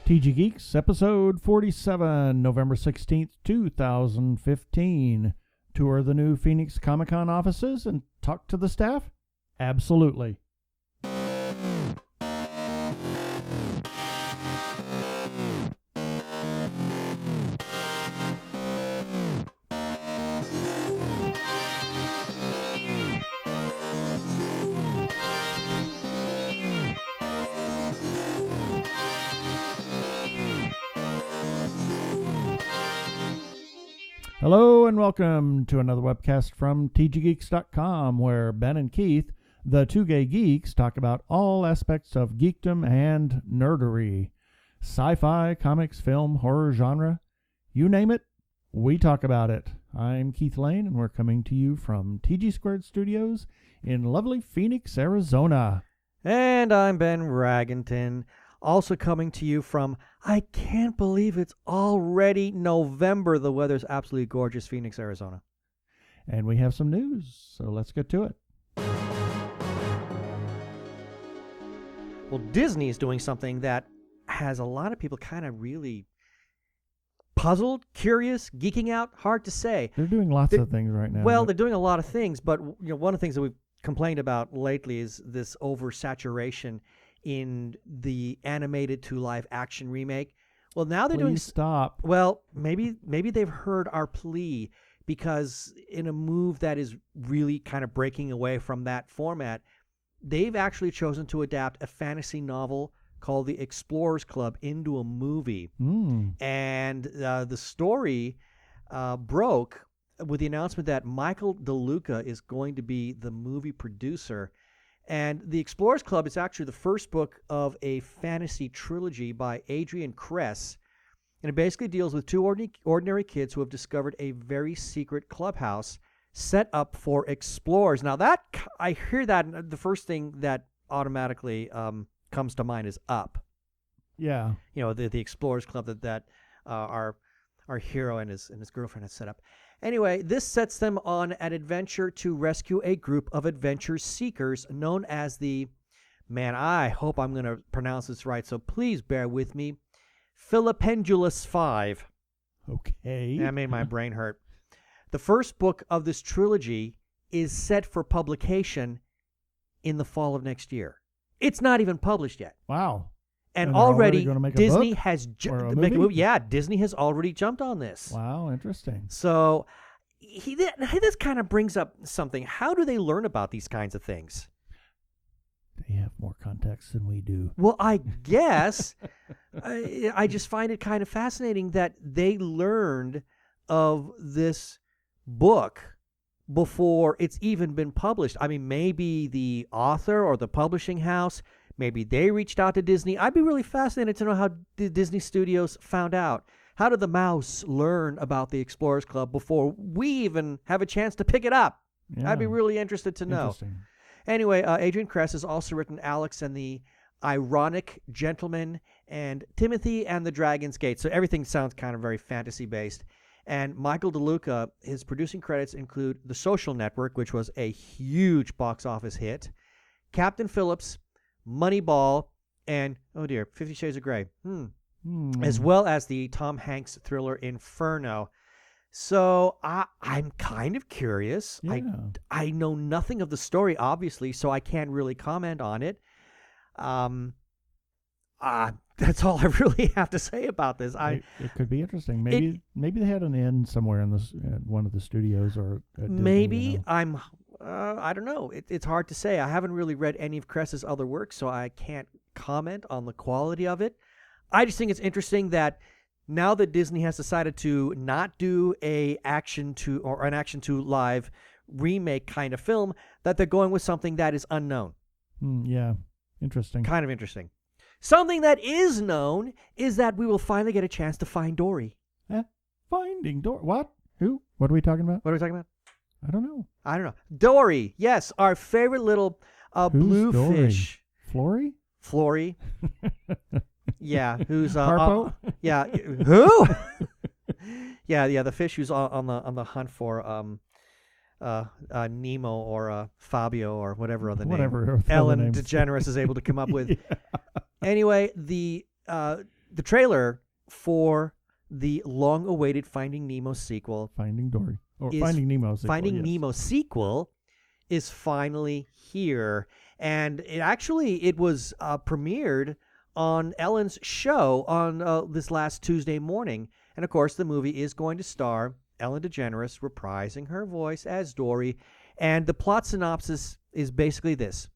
TG Geeks, episode 47, November 16th, 2015. Tour the new Phoenix ComiCon offices and talk to the staff? Absolutely. Hello and welcome to another webcast from tggeeks.com, where Ben and Keith, the Two Gay Geeks, talk about all aspects of geekdom and nerdery. Sci-fi, comics, film, horror genre, you name it, we talk about it. I'm Keith Lane, and we're coming to you from TG Squared Studios in lovely Phoenix, Arizona. And I'm Ben Raggington, also coming to you from, I can't believe it's already November. The weather's absolutely gorgeous, Phoenix, Arizona. And we have some news, so let's get to it. Well, Disney is doing something that has a lot of people kind of really puzzled, curious, geeking out, hard to say. They're doing lots of things right now. Well, they're doing a lot of things, but one of the things that we've complained about lately is this oversaturation in the animated to live action remake. Well, now they're doing stop. Well, maybe they've heard our plea, because in a move that is really kind of breaking away from that format, they've actually chosen to adapt a fantasy novel called The Explorers Club into a movie. And the story broke with the announcement that Michael DeLuca is going to be the movie producer. And The Explorers Club is actually the first book of a fantasy trilogy by Adrian Kress. And it basically deals with two ordinary kids who have discovered a very secret clubhouse set up for explorers. Now, that I hear that, and the first thing that automatically comes to mind is Up. Yeah. You know, the Explorers Club that our hero and his girlfriend has set up. Anyway, this sets them on an adventure to rescue a group of adventure seekers known as the, man, I hope I'm going to pronounce this right, so please bear with me, Philippendulous 5. Okay. That made my brain hurt. The first book of this trilogy is set for publication in the fall of next year. It's not even published yet. Wow. And already Disney has make a movie. Yeah, Disney has already jumped on this. Wow, interesting. So this kind of brings up something. How do they learn about these kinds of things? They have more context than we do. Well, I guess I just find it kind of fascinating that they learned of this book before it's even been published. I mean, maybe the author or the publishing house, maybe they reached out to Disney. I'd be really fascinated to know how the Disney Studios found out. How did the mouse learn about the Explorers Club before we even have a chance to pick it up? Yeah. I'd be really interested to know. Anyway, Adrian Kress has also written Alex and the Ironic Gentleman and Timothy and the Dragon's Gate. So everything sounds kind of very fantasy-based. And Michael DeLuca, his producing credits include The Social Network, which was a huge box office hit, Captain Phillips, Moneyball, and, oh dear, 50 Shades of Grey, as well as the Tom Hanks thriller Inferno. So I'm kind of curious. Yeah. I know nothing of the story, obviously, so I can't really comment on it. That's all I really have to say about this. It could be interesting. Maybe they had an end somewhere in this one of the studios, or at Disney, maybe. I don't know. It's hard to say. I haven't really read any of Kress's other work, so I can't comment on the quality of it. I just think it's interesting that now that Disney has decided to not do an action to live remake kind of film, that they're going with something that is unknown. Yeah, interesting. Kind of interesting. Something that is known is that we will finally get a chance to find Dory. Finding Dory? What? Who? What are we talking about? What are we talking about? I don't know. Dory. Yes, our favorite little blue Dory? fish. Flory? Yeah, who's Harpo? Yeah, who? yeah, the fish who's on the hunt for Nemo or Fabio or whatever other name Ellen DeGeneres is able to come up with. Yeah. Anyway, the the trailer for the long-awaited Finding Nemo sequel, Finding Dory. Or is Finding Nemo sequel. Finding yes. Nemo sequel is finally here. And it was premiered on Ellen's show on this last Tuesday morning. And, of course, the movie is going to star Ellen DeGeneres reprising her voice as Dory. And the plot synopsis is basically this.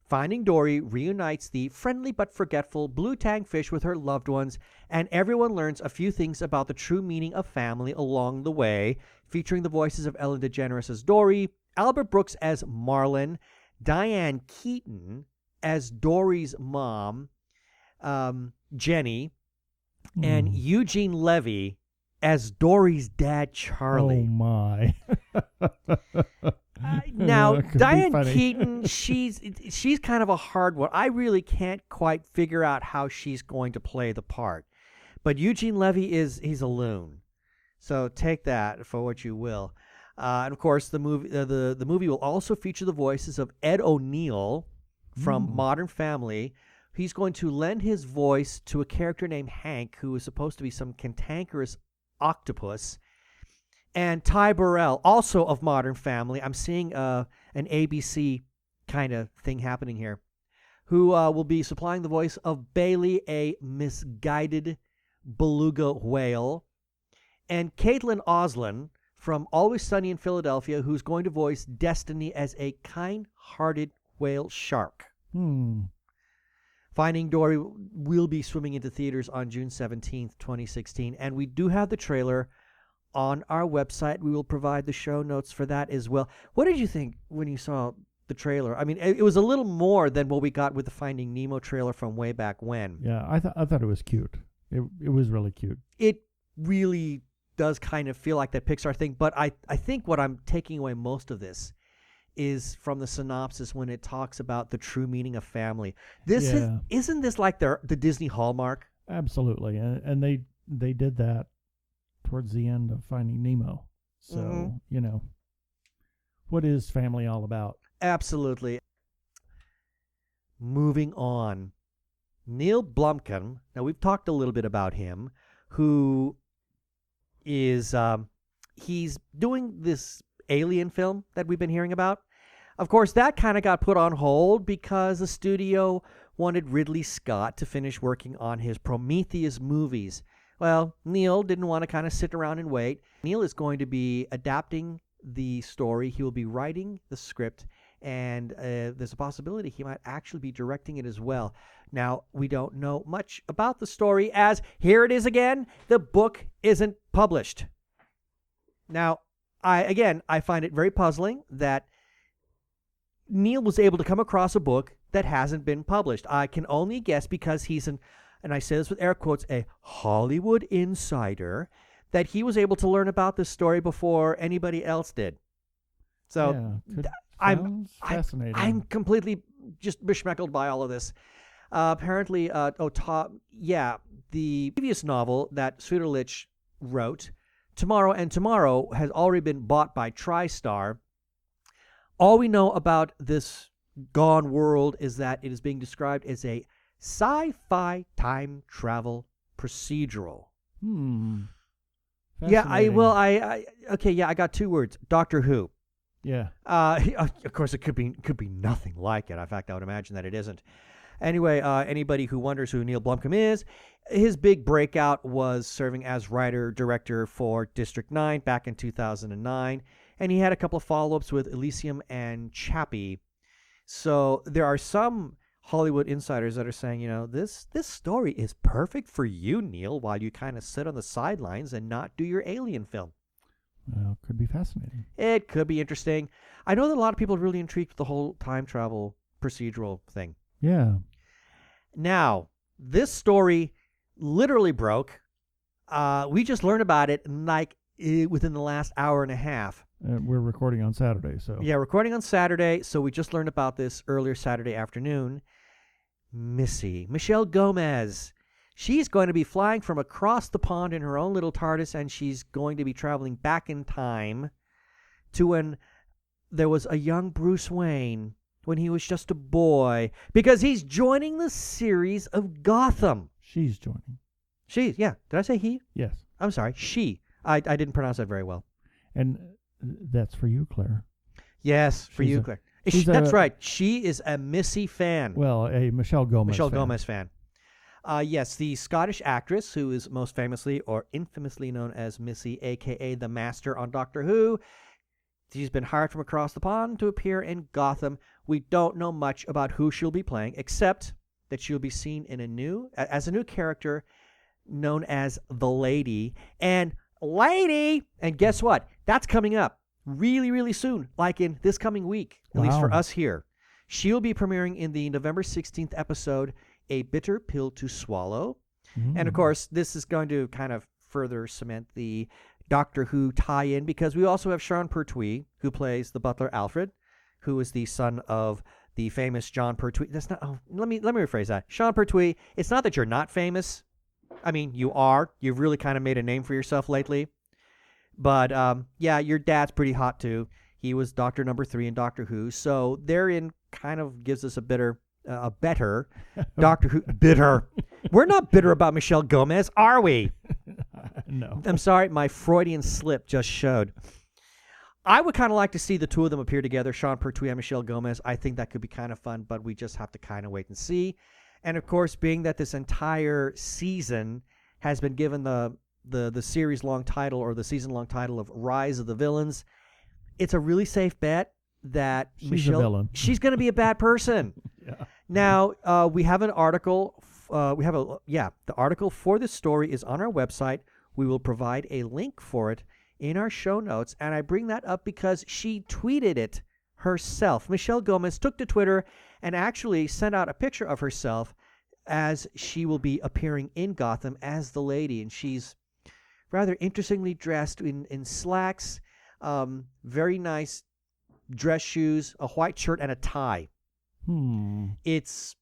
Finding Dory reunites the friendly but forgetful blue tang fish with her loved ones, and everyone learns a few things about the true meaning of family along the way, featuring the voices of Ellen DeGeneres as Dory, Albert Brooks as Marlin, Diane Keaton as Dory's mom, Jenny, and Eugene Levy as Dory's dad, Charlie. Oh, my. Now, That could be Diane funny. Keaton, she's kind of a hard one. I really can't quite figure out how she's going to play the part. But Eugene Levy he's a loon. So take that for what you will. And of course, the movie will also feature the voices of Ed O'Neill from Modern Family. He's going to lend his voice to a character named Hank, who is supposed to be some cantankerous octopus. And Ty Burrell, also of Modern Family. I'm seeing an ABC kind of thing happening here, who will be supplying the voice of Bailey, a misguided beluga whale. And Caitlin Oslin from Always Sunny in Philadelphia, who's going to voice Destiny as a kind-hearted whale shark. Finding Dory will be swimming into theaters on June 17th, 2016. And we do have the trailer on our website. We will provide the show notes for that as well. What did you think when you saw the trailer? I mean, it was a little more than what we got with the Finding Nemo trailer from way back when. Yeah, I thought it was cute. It was really cute. It really does kind of feel like that Pixar thing, but I think what I'm taking away most of this is from the synopsis when it talks about the true meaning of family. Isn't this like the Disney Hallmark? Absolutely, and they did that towards the end of Finding Nemo. So, what is family all about? Absolutely. Moving on. Neil Blomkamp, now we've talked a little bit about him, who is, he's doing this Alien film that we've been hearing about. Of course, that kind of got put on hold because the studio wanted Ridley Scott to finish working on his Prometheus movies. Well, Neil didn't want to kind of sit around and wait. Neil is going to be adapting the story. He will be writing the script, and there's a possibility he might actually be directing it as well. Now, we don't know much about the story, as here it is again, the book isn't published. Now, I find it very puzzling that Neil was able to come across a book that hasn't been published. I can only guess because he's and I say this with air quotes, a Hollywood insider, that he was able to learn about this story before anybody else did. So sounds fascinating. I'm completely just beshmeckled by all of this. Apparently, the previous novel that Swiderlich wrote, Tomorrow and Tomorrow, has already been bought by TriStar. All we know about this Gone World is that it is being described as a sci-fi time travel procedural. Yeah, I got two words. Doctor Who. Yeah. Of course, it could be nothing like it. In fact, I would imagine that it isn't. Anyway, anybody who wonders who Neil Blomkamp is, his big breakout was serving as writer-director for District 9 back in 2009, and he had a couple of follow-ups with Elysium and Chappie. So there are some Hollywood insiders that are saying, this story is perfect for you, Neil, while you kind of sit on the sidelines and not do your Alien film. Well, could be fascinating. It could be interesting. I know that a lot of people are really intrigued with the whole time travel procedural thing. Yeah. Now, this story literally broke. We just learned about it within the last hour and a half. We're recording on Saturday, so. Yeah, recording on Saturday, so we just learned about this earlier Saturday afternoon. Michelle Gomez, she's going to be flying from across the pond in her own little TARDIS, and she's going to be traveling back in time to when there was a young Bruce Wayne, when he was just a boy, because he's joining the series of Gotham. She's joining. She, yeah. Did I say he? Yes. I'm sorry. She. I didn't pronounce that very well. And that's for you, Claire. Yes, for you, Claire. That's right. She is a Missy fan. Well, a Michelle Gomez fan. Yes, the Scottish actress who is most famously or infamously known as Missy, a.k.a. the Master on Doctor Who. She's been hired from across the pond to appear in Gotham. We don't know much about who she'll be playing, except that she'll be seen in as a new character known as the Lady. And guess what? That's coming up really, really soon, like in this coming week, at least for us here. She'll be premiering in the November 16th episode, A Bitter Pill to Swallow. And, of course, this is going to kind of further cement the Doctor Who tie-in, because we also have Sean Pertwee, who plays the butler Alfred, who is the son of the famous John Pertwee. That's not. Oh, let me rephrase that. Sean Pertwee. It's not that you're not famous. I mean, you are. You've really kind of made a name for yourself lately. But yeah, your dad's pretty hot too. He was Doctor Number 3 in Doctor Who, so therein kind of gives us a better Doctor Who. Bitter. We're not bitter about Michelle Gomez, are we? No. I'm sorry, my Freudian slip just showed. I would kind of like to see the two of them appear together, Sean Pertwee and Michelle Gomez. I think that could be kind of fun, but we just have to kind of wait and see. And, of course, being that this entire season has been given the series-long title or the season-long title of Rise of the Villains, it's a really safe bet that she's a villain. She's going to be a bad person. Yeah. Now, we have an article. The article for this story is on our website. We will provide a link for it in our show notes, and I bring that up because she tweeted it herself. Michelle Gomez took to Twitter and actually sent out a picture of herself as she will be appearing in Gotham as the Lady, and she's rather interestingly dressed in slacks, very nice dress shoes, a white shirt, and a tie. It's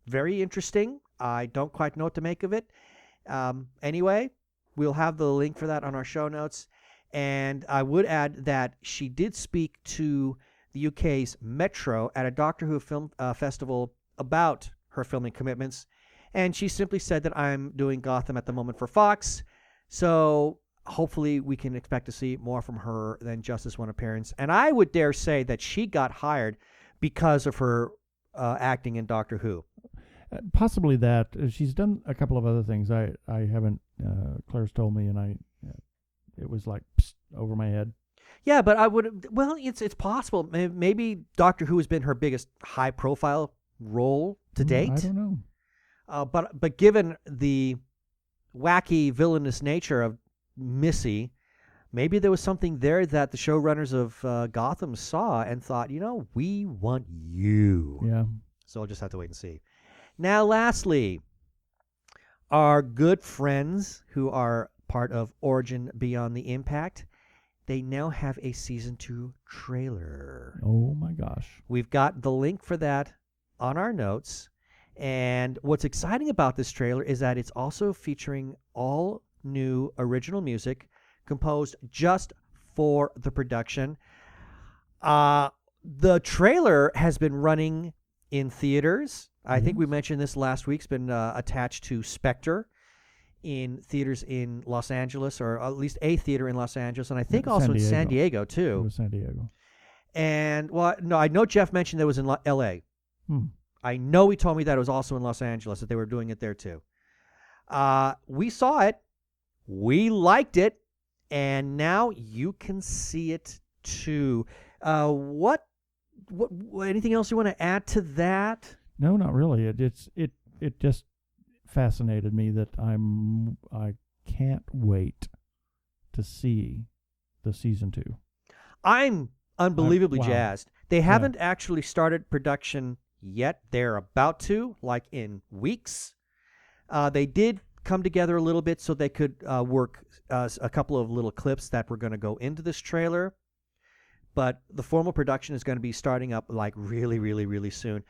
very interesting. I don't quite know what to make of it. Anyway, we'll have the link for that on our show notes. And I would add that she did speak to the UK's Metro at a Doctor Who film festival about her filming commitments. And she simply said that I'm doing Gotham at the moment for Fox. So hopefully we can expect to see more from her than just this one appearance. And I would dare say that she got hired because of her acting in Doctor Who. Possibly that. She's done a couple of other things. I haven't. Claire's told me, and it was like over my head. Yeah, but I would. Well, it's possible. Maybe Doctor Who has been her biggest high-profile role to date. I don't know. But given the wacky, villainous nature of Missy, maybe there was something there that the showrunners of Gotham saw and thought, we want you. Yeah. So I'll just have to wait and see. Now, lastly, our good friends who are part of Origin Beyond the Impact, they now have a Season 2 trailer. Oh, my gosh. We've got the link for that on our notes. And what's exciting about this trailer is that it's also featuring all new original music composed just for the production. The trailer has been running in theaters. I think we mentioned this last week. It's been attached to Spectre in theaters in Los Angeles, or at least a theater in Los Angeles, and I think also in San Diego, too. It was San Diego. And, well, no, I know Jeff mentioned that it was in L.A. I know he told me that it was also in Los Angeles, that they were doing it there, too. We saw it. We liked it. And now you can see it, too. What anything else you want to add to that? No, not really. It just fascinated me that I can't wait to see the Season 2. I'm unbelievably jazzed. They haven't actually started production yet. They're about to, like in weeks. They did come together a little bit so they could work a couple of little clips that were going to go into this trailer. But the formal production is going to be starting up like really, really, really soon.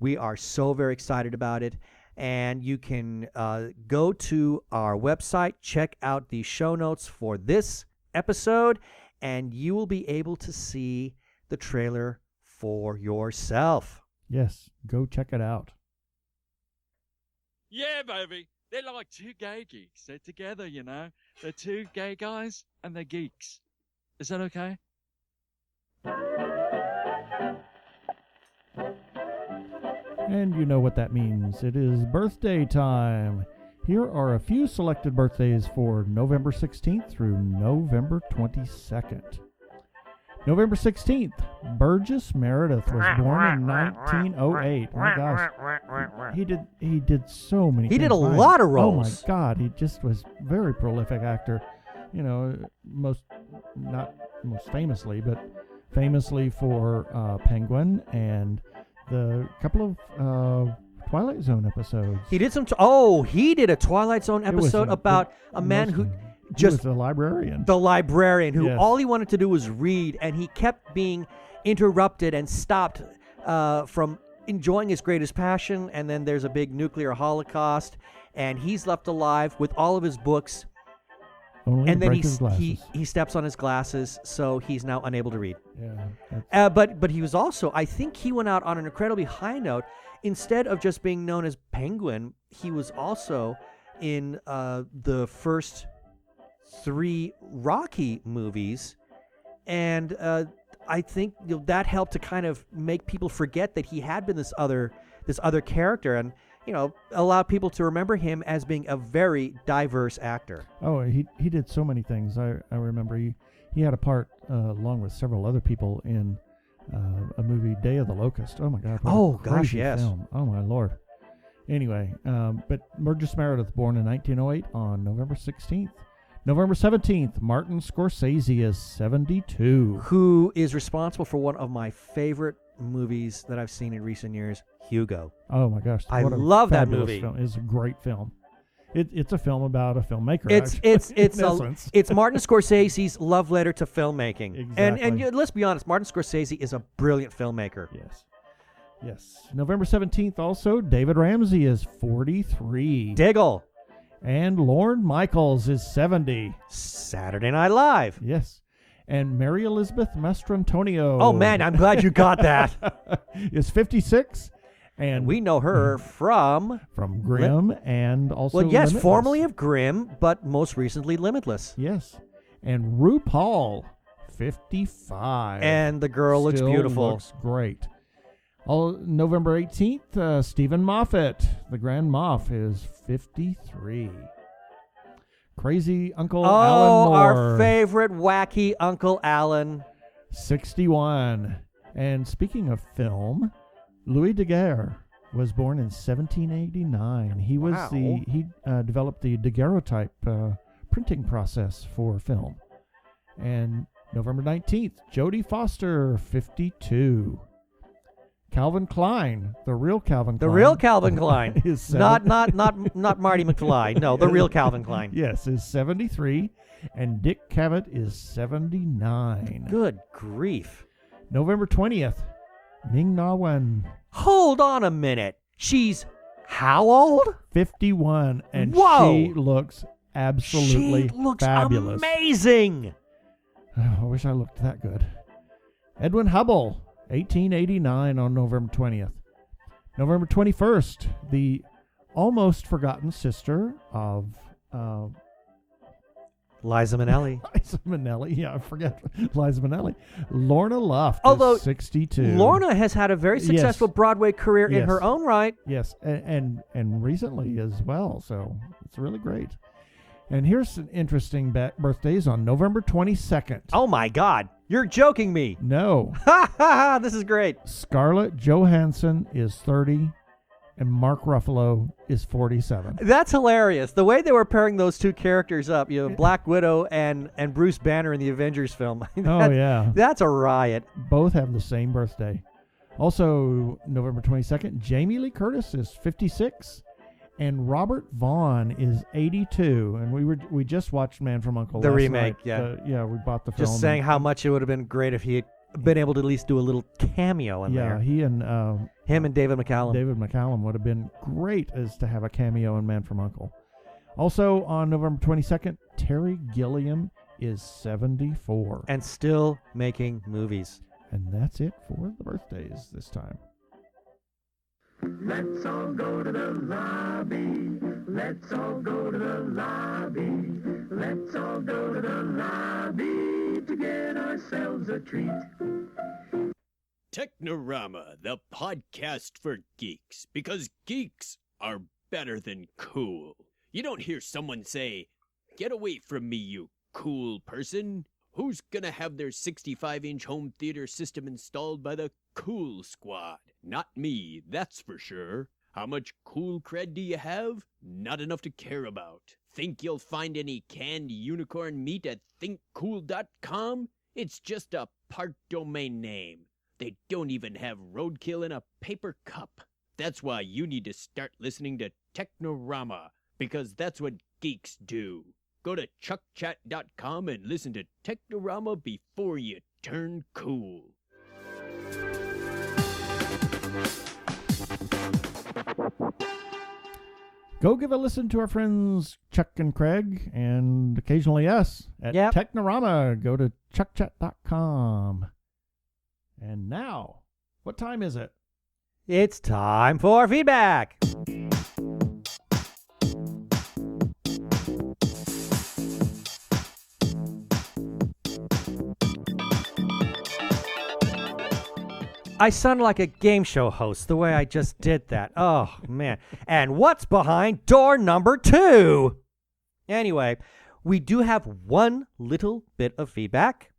We are so very excited about it. And you can go to our website, check out the show notes for this episode, and you will be able to see the trailer for yourself. Yes, go check it out. Yeah, baby. They're like two gay geeks. They're together, you know. They're two gay guys and they're geeks. Is that okay? And you know what that means. It is birthday time. Here are a few selected birthdays for November 16th through November 22nd. November 16th, Burgess Meredith was born in 1908. My gosh. He did so many things. He did a lot of roles. Oh my God, he just was a very prolific actor. You know, not most famously, but famously for Penguin and the couple of Twilight Zone episodes. He did he did a Twilight Zone episode about a man who just was the librarian. The librarian who Yes. all he wanted to do was read, and he kept being interrupted and stopped from enjoying his greatest passion. And then there's a big nuclear holocaust, and he's left alive with all of his books. Only And then break his glasses. he steps on his glasses, so he's now unable to read. Yeah. But he was also, I think he went out on an incredibly high note. Instead of just being known as Penguin, he was also in the first 3 Rocky movies, and I think that helped to kind of make people forget that he had been this other character, and allow people to remember him as being a very diverse actor. Oh, he did so many things. I remember he had a part along with several other people in a movie, Day of the Locust. Oh my God! What a crazy yes. film. Oh my Lord. Anyway, but Burgess Meredith, born in 1908 on November 16th. November 17th, Martin Scorsese is 72. Who is responsible for one of my favorite movies that I've seen in recent years, Hugo. Oh my gosh! I what a love that fabulous movie. Film. It's a great film. It's a film about a filmmaker. It's actually, it's Martin Scorsese's love letter to filmmaking. Exactly. And let's be honest, Martin Scorsese is a brilliant filmmaker. Yes. November 17th also, David Ramsey is 43. Diggle. And Lorne Michaels is 70. Saturday Night Live. Yes. And Mary Elizabeth Mastrantonio. Oh man, I'm glad you got that. is 56. And we know her from Grimm and also Limitless. Formerly of Grimm, but most recently Limitless. Yes. And RuPaul, 55. And the girl looks beautiful. Looks great. November 18th, Stephen Moffat, the Grand Moff, is 53. Crazy Uncle Alan Moore. Our favorite wacky Uncle Alan. 61. And speaking of film, Louis Daguerre was born in 1789. He was he developed the daguerreotype printing process for film. And November 19th, Jodie Foster, 52. Calvin Klein, the real Calvin Klein. The real Calvin Klein. is not Marty McFly. No, the real Calvin Klein. Yes, is 73. And Dick Cavett is 79. Good grief. November 20th, Ming Na Wen. Hold on a minute. She's how old? 51. And Whoa. she looks absolutely She looks fabulous. amazing. Oh, I wish I looked that good. Edwin Hubble, 1889 on November 20th. November 21st, the almost forgotten sister of Liza Minnelli. Liza Minnelli. Yeah, I forget Liza Minnelli. Lorna Luft Although is 62. Lorna has had a very successful Broadway career in her own right. Yes, and recently as well, so it's really great. And here's some interesting birthdays on November 22nd. Oh my God, you're joking me. No. Ha ha ha, this is great. Scarlett Johansson is 30 and Mark Ruffalo is 47. That's hilarious. The way they were pairing those two characters up, Black Widow and Bruce Banner in the Avengers film. That's a riot. Both have the same birthday. Also, November 22nd, Jamie Lee Curtis is 56. And Robert Vaughn is 82, and we just watched Man from U.N.C.L.E. The last remake, night. We bought the film. Just saying how much it would have been great if he had been able to at least do a little cameo in there. Yeah, he and him and David McCallum. David McCallum would have been great as to have a cameo in Man from U.N.C.L.E. Also on November 22nd, Terry Gilliam is 74 and still making movies. And that's it for the birthdays this time. Let's all go to the lobby. Let's all go to the lobby. Let's all go to the lobby to get ourselves a treat. Technorama, the podcast for geeks, because geeks are better than cool. You don't hear someone say, "Get away from me, you cool person." Who's gonna have their 65-inch home theater system installed by the Cool Squad? Not me, that's for sure. How much cool cred do you have? Not enough to care about. Think you'll find any canned unicorn meat at thinkcool.com? It's just a part domain name. They don't even have roadkill in a paper cup. That's why you need to start listening to Technorama, because that's what geeks do. Go to chuckchat.com and listen to Technorama before you turn cool. Go give a listen to our friends Chuck and Craig, and occasionally us at Technorama. Go to chuckchat.com. And now, what time is it? It's time for feedback. I sound like a game show host the way I just did that. Oh, man. And what's behind door number 2? Anyway, we do have one little bit of feedback,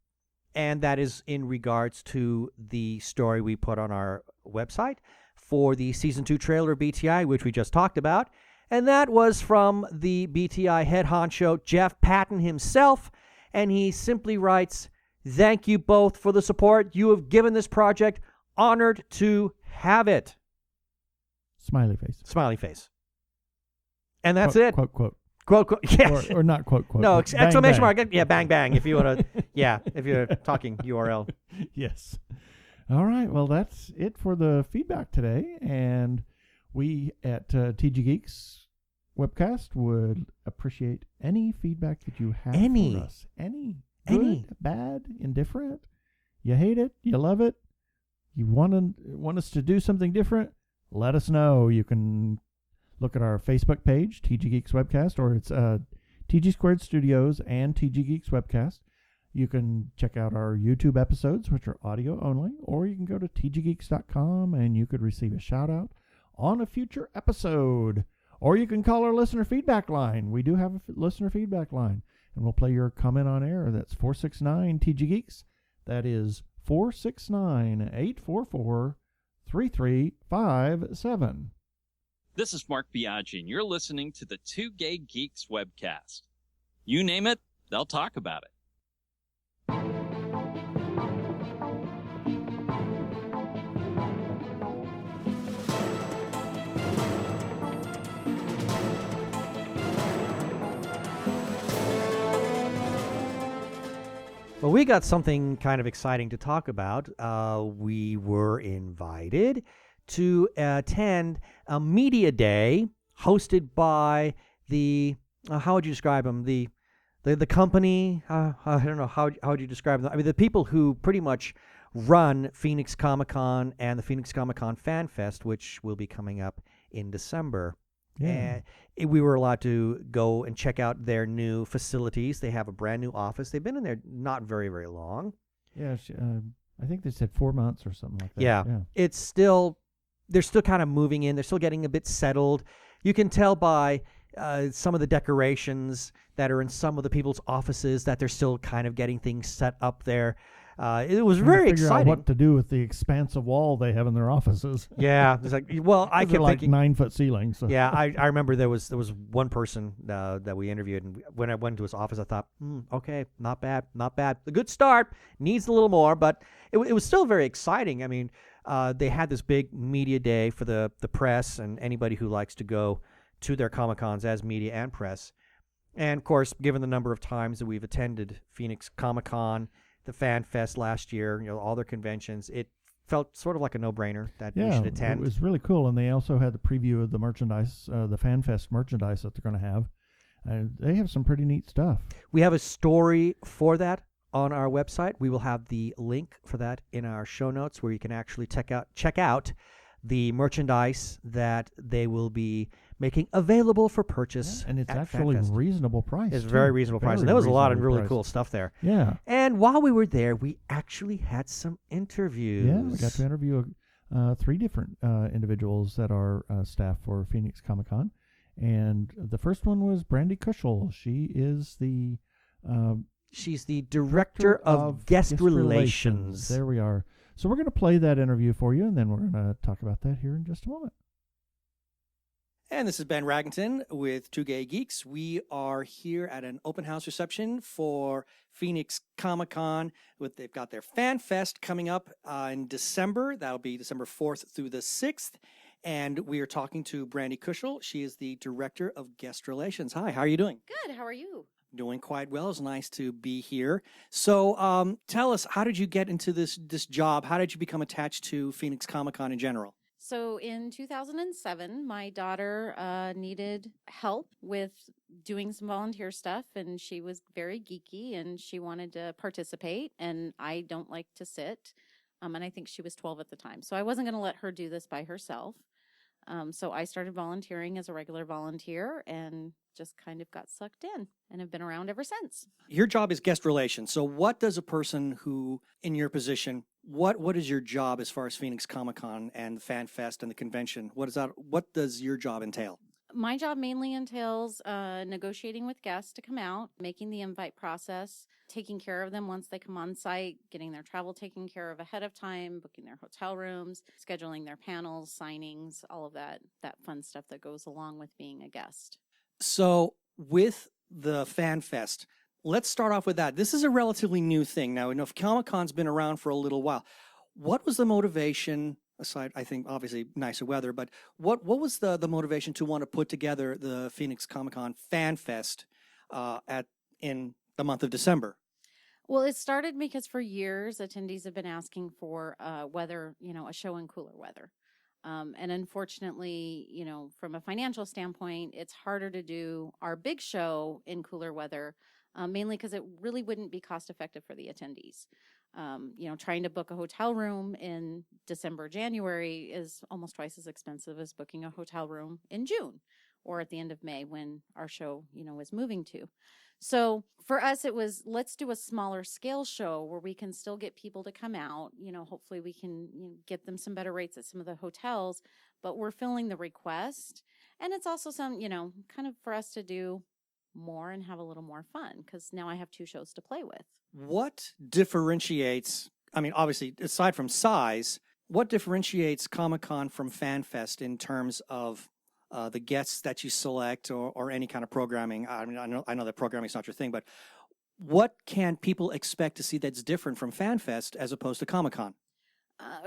and that is in regards to the story we put on our website for the Season 2 trailer of BTI, which we just talked about. And that was from the BTI head honcho, Jeff Patton himself. And he simply writes, "Thank you both for the support you have given this project. Honored to have it." Smiley face. Smiley face. And that's quote, it. Quote, quote. Quote, quote. Yes. Or not quote, quote. No, bang, exclamation bang. mark. Yeah, bang, bang. If you want to, if you're talking URL. Yes. All right. Well, that's it for the feedback today. And we at TG Geeks Webcast would appreciate any feedback that you have for us. Any. Good, bad, indifferent. You hate it. You love it. You want us to do something different? Let us know. You can look at our Facebook page, TG Geeks Webcast, or it's TG Squared Studios and TG Geeks Webcast. You can check out our YouTube episodes, which are audio only, or you can go to tggeeks.com and you could receive a shout out on a future episode. Or you can call our listener feedback line. We do have a listener feedback line, and we'll play your comment on air. That's 469 TG Geeks. That is 469-844-3357. This is Mark Biaggi, and you're listening to the Two Gay Geeks webcast. You name it, they'll talk about it. Well, we got something kind of exciting to talk about. We were invited to attend a media day hosted by the how would you describe them? The company. I don't know how would you describe them. I mean, the people who pretty much run Phoenix ComiCon and the Phoenix ComiCon FanFest, which will be coming up in December. Yeah. And we were allowed to go and check out their new facilities. They have a brand new office. They've been in there not very, very long. Yeah, I think they said 4 months or something like that. Yeah. It's still, they're still kind of moving in. They're still getting a bit settled. You can tell by some of the decorations that are in some of the people's offices that they're still kind of getting things set up there. It was very exciting. Out what to do with the expansive wall they have in their offices? Yeah, it's like, well, I kept like thinking 9-foot ceilings. So. Yeah, I remember there was one person that we interviewed, and when I went to his office, I thought, okay, not bad. A good start. Needs a little more, but it was still very exciting. I mean, they had this big media day for the press and anybody who likes to go to their Comic-Cons as media and press. And of course, given the number of times that we've attended Phoenix ComiCon, the FanFest last year, all their conventions, it felt sort of like a no-brainer that we should attend. It was really cool, and they also had the preview of the merchandise, the FanFest merchandise that they're going to have. They have some pretty neat stuff. We have a story for that on our website. We will have the link for that in our show notes, where you can actually check out the merchandise that they will be making available for purchase. And it's at actually FanFest. reasonable price. It's too. very reasonable price. And there was a lot of really cool stuff there. Yeah. And while we were there, we actually had some interviews. Yeah, we got to interview 3 different individuals that are staff for Phoenix ComiCon. And the first one was Brandy Kushel. She is the She's the Director of Guest Relations. There we are. So we're going to play that interview for you, and then we're going to talk about that here in just a moment. And this is Ben Raggington with Two Gay Geeks. We are here at an open house reception for Phoenix ComiCon. They've got their FanFest coming up in December. That'll be December 4th through the 6th. And we are talking to Brandy Kushel. She is the Director of Guest Relations. Hi, how are you doing? Good. How are you? Doing quite well. It's nice to be here. So tell us, how did you get into this job? How did you become attached to Phoenix ComiCon in general? So in 2007, my daughter needed help with doing some volunteer stuff, and she was very geeky, and she wanted to participate, and I don't like to sit, and I think she was 12 at the time. So I wasn't going to let her do this by herself. So I started volunteering as a regular volunteer and just kind of got sucked in and have been around ever since. Your job is guest relations. So what does a person who, in your position, what is your job as far as Phoenix ComiCon and the FanFest and the convention? What does your job entail? My job mainly entails negotiating with guests to come out, making the invite process, taking care of them once they come on site, getting their travel taken care of ahead of time, booking their hotel rooms, scheduling their panels, signings, all of that fun stuff that goes along with being a guest. So with the FanFest, let's start off with that. This is a relatively new thing. Now, I know Comic-Con's been around for a little while. What was the motivation, aside, I think, obviously, nicer weather, but what was the motivation to want to put together the Phoenix ComiC-Con FanFest in the month of December? Well, it started because for years, attendees have been asking for weather, a show in cooler weather. And unfortunately, from a financial standpoint, it's harder to do our big show in cooler weather, mainly because it really wouldn't be cost effective for the attendees. Trying to book a hotel room in December, January is almost twice as expensive as booking a hotel room in June or at the end of May when our show, is moving to. So for us, it was, let's do a smaller scale show where we can still get people to come out. Hopefully we can get them some better rates at some of the hotels, but we're filling the request. And it's also some, kind of for us to do more and have a little more fun because now I have 2 shows to play with. What differentiates, obviously, aside from size, what differentiates Comic-Con from FanFest in terms of the guests that you select or any kind of programming? I know that programming is not your thing, but what can people expect to see that's different from FanFest as opposed to Comic-Con?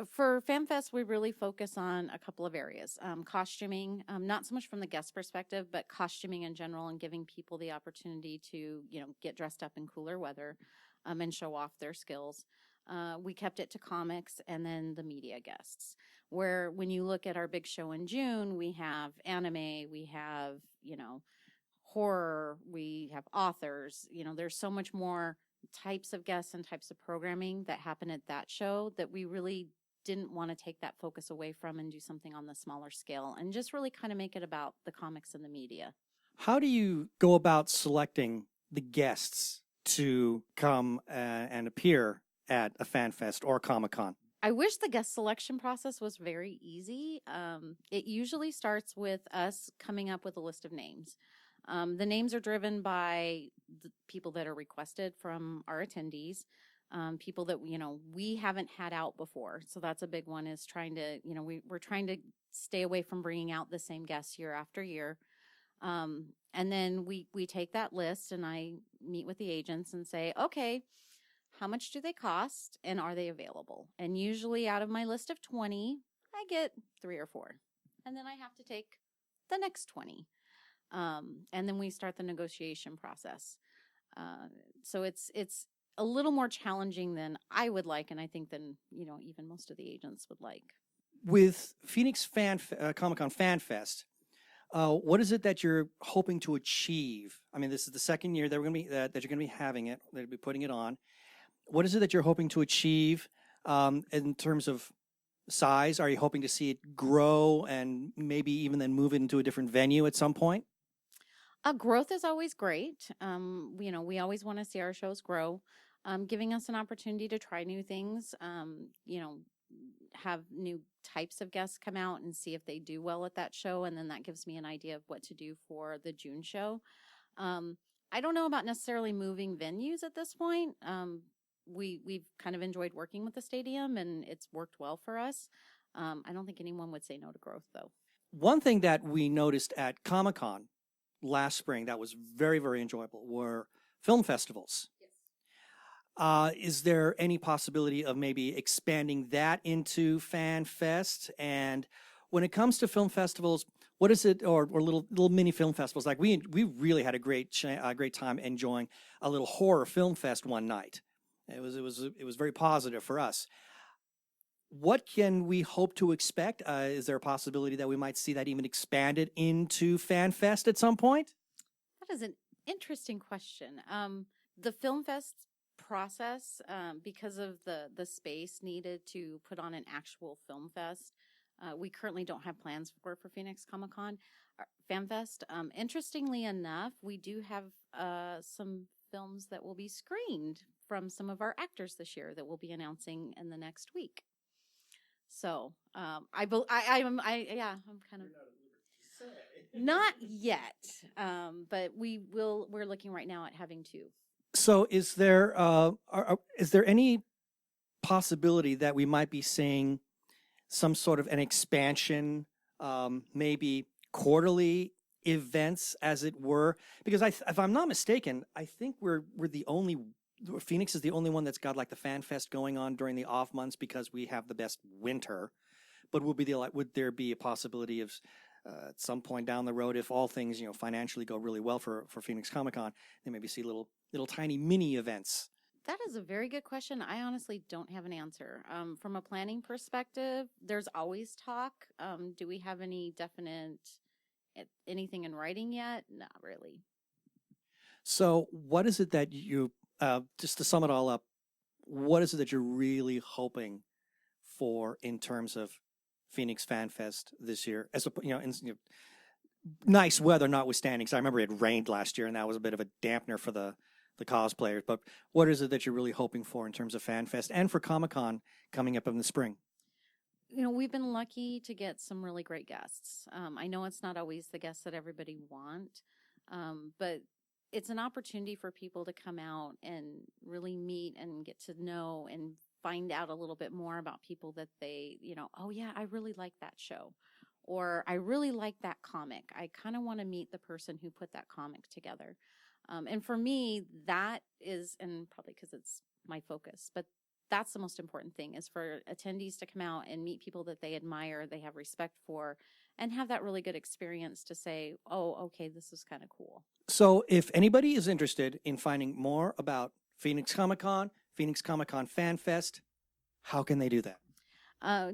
For FanFest, we really focus on a couple of areas. Costuming, not so much from the guest perspective, but costuming in general and giving people the opportunity to, get dressed up in cooler weather and show off their skills. We kept it to comics and then the media guests, where when you look at our big show in June, we have anime, we have, horror, we have authors, there's so much more types of guests and types of programming that happen at that show that we really didn't want to take that focus away from and do something on the smaller scale and just really kind of make it about the comics and the media. How do you go about selecting the guests to come and appear at a FanFest or Comic-Con? I wish the guest selection process was very easy. It usually starts with us coming up with a list of names. The names are driven by the people that are requested from our attendees, people that, we haven't had out before. So that's a big one, is trying to, we're trying to stay away from bringing out the same guests year after year. And then we take that list and I meet with the agents and say, okay, how much do they cost and are they available? And usually out of my list of 20, I get 3 or 4. And then I have to take the next 20. And then we start the negotiation process. So it's a little more challenging than I would like, and I think than, even most of the agents would like. With Phoenix ComiC-Con FanFest, what is it that you're hoping to achieve? This is the second year that we're going to be that you're going to be having it. They'll be putting it on. What is it that you're hoping to achieve in terms of size? Are you hoping to see it grow and maybe even then move it into a different venue at some point? Growth is always great. We always want to see our shows grow, giving us an opportunity to try new things, have new types of guests come out and see if they do well at that show. And then that gives me an idea of what to do for the June show. I don't know about necessarily moving venues at this point. We've kind of enjoyed working with the stadium and it's worked well for us. I don't think anyone would say no to growth, though. One thing that we noticed at Comic-Con last spring that was very, very enjoyable were film festivals. Yes. Is there any possibility of maybe expanding that into FanFest? And when it comes to film festivals, what is it, or little mini film festivals? Like we really had a great time enjoying a little horror film fest one night. It was very positive for us. What can we hope to expect? Is there a possibility that we might see that even expanded into FanFest at some point? That is an interesting question. The Film Fest process, because of the space needed to put on an actual film fest, we currently don't have plans for Phoenix ComiCon FanFest. Interestingly enough, we do have some films that will be screened from some of our actors this year that we'll be announcing in the next week. So I'm kind of not yet, but we're looking right now at having two. So is there any possibility that we might be seeing some sort of an expansion, maybe quarterly events, as it were? Because if I'm not mistaken, I think Phoenix is the only one that's got like the FanFest going on during the off months because we have the best winter. But would there be a possibility of at some point down the road, if all things financially go really well for Phoenix ComiCon, then maybe see little tiny mini events? That is a very good question. I honestly don't have an answer. From a planning perspective, there's always talk. Do we have any definite anything in writing yet? Not really. So what is it that you, just to sum it all up, what is it that you're really hoping for in terms of Phoenix FanFest this year? Nice weather notwithstanding, because I remember it rained last year and that was a bit of a dampener for the cosplayers. But what is it that you're really hoping for in terms of FanFest and for Comic-Con coming up in the spring? We've been lucky to get some really great guests. I know it's not always the guests that everybody want, but it's an opportunity for people to come out and really meet and get to know and find out a little bit more about people that they, oh yeah, I really like that show, or I really like that comic. I kind of want to meet the person who put that comic together. And for me, that is, and probably because it's my focus, but that's the most important thing, is for attendees to come out and meet people that they admire, they have respect for, and have that really good experience to say, oh, okay, this is kind of cool. So if anybody is interested in finding more about Phoenix ComiCon, Phoenix ComiCon FanFest, how can they do that?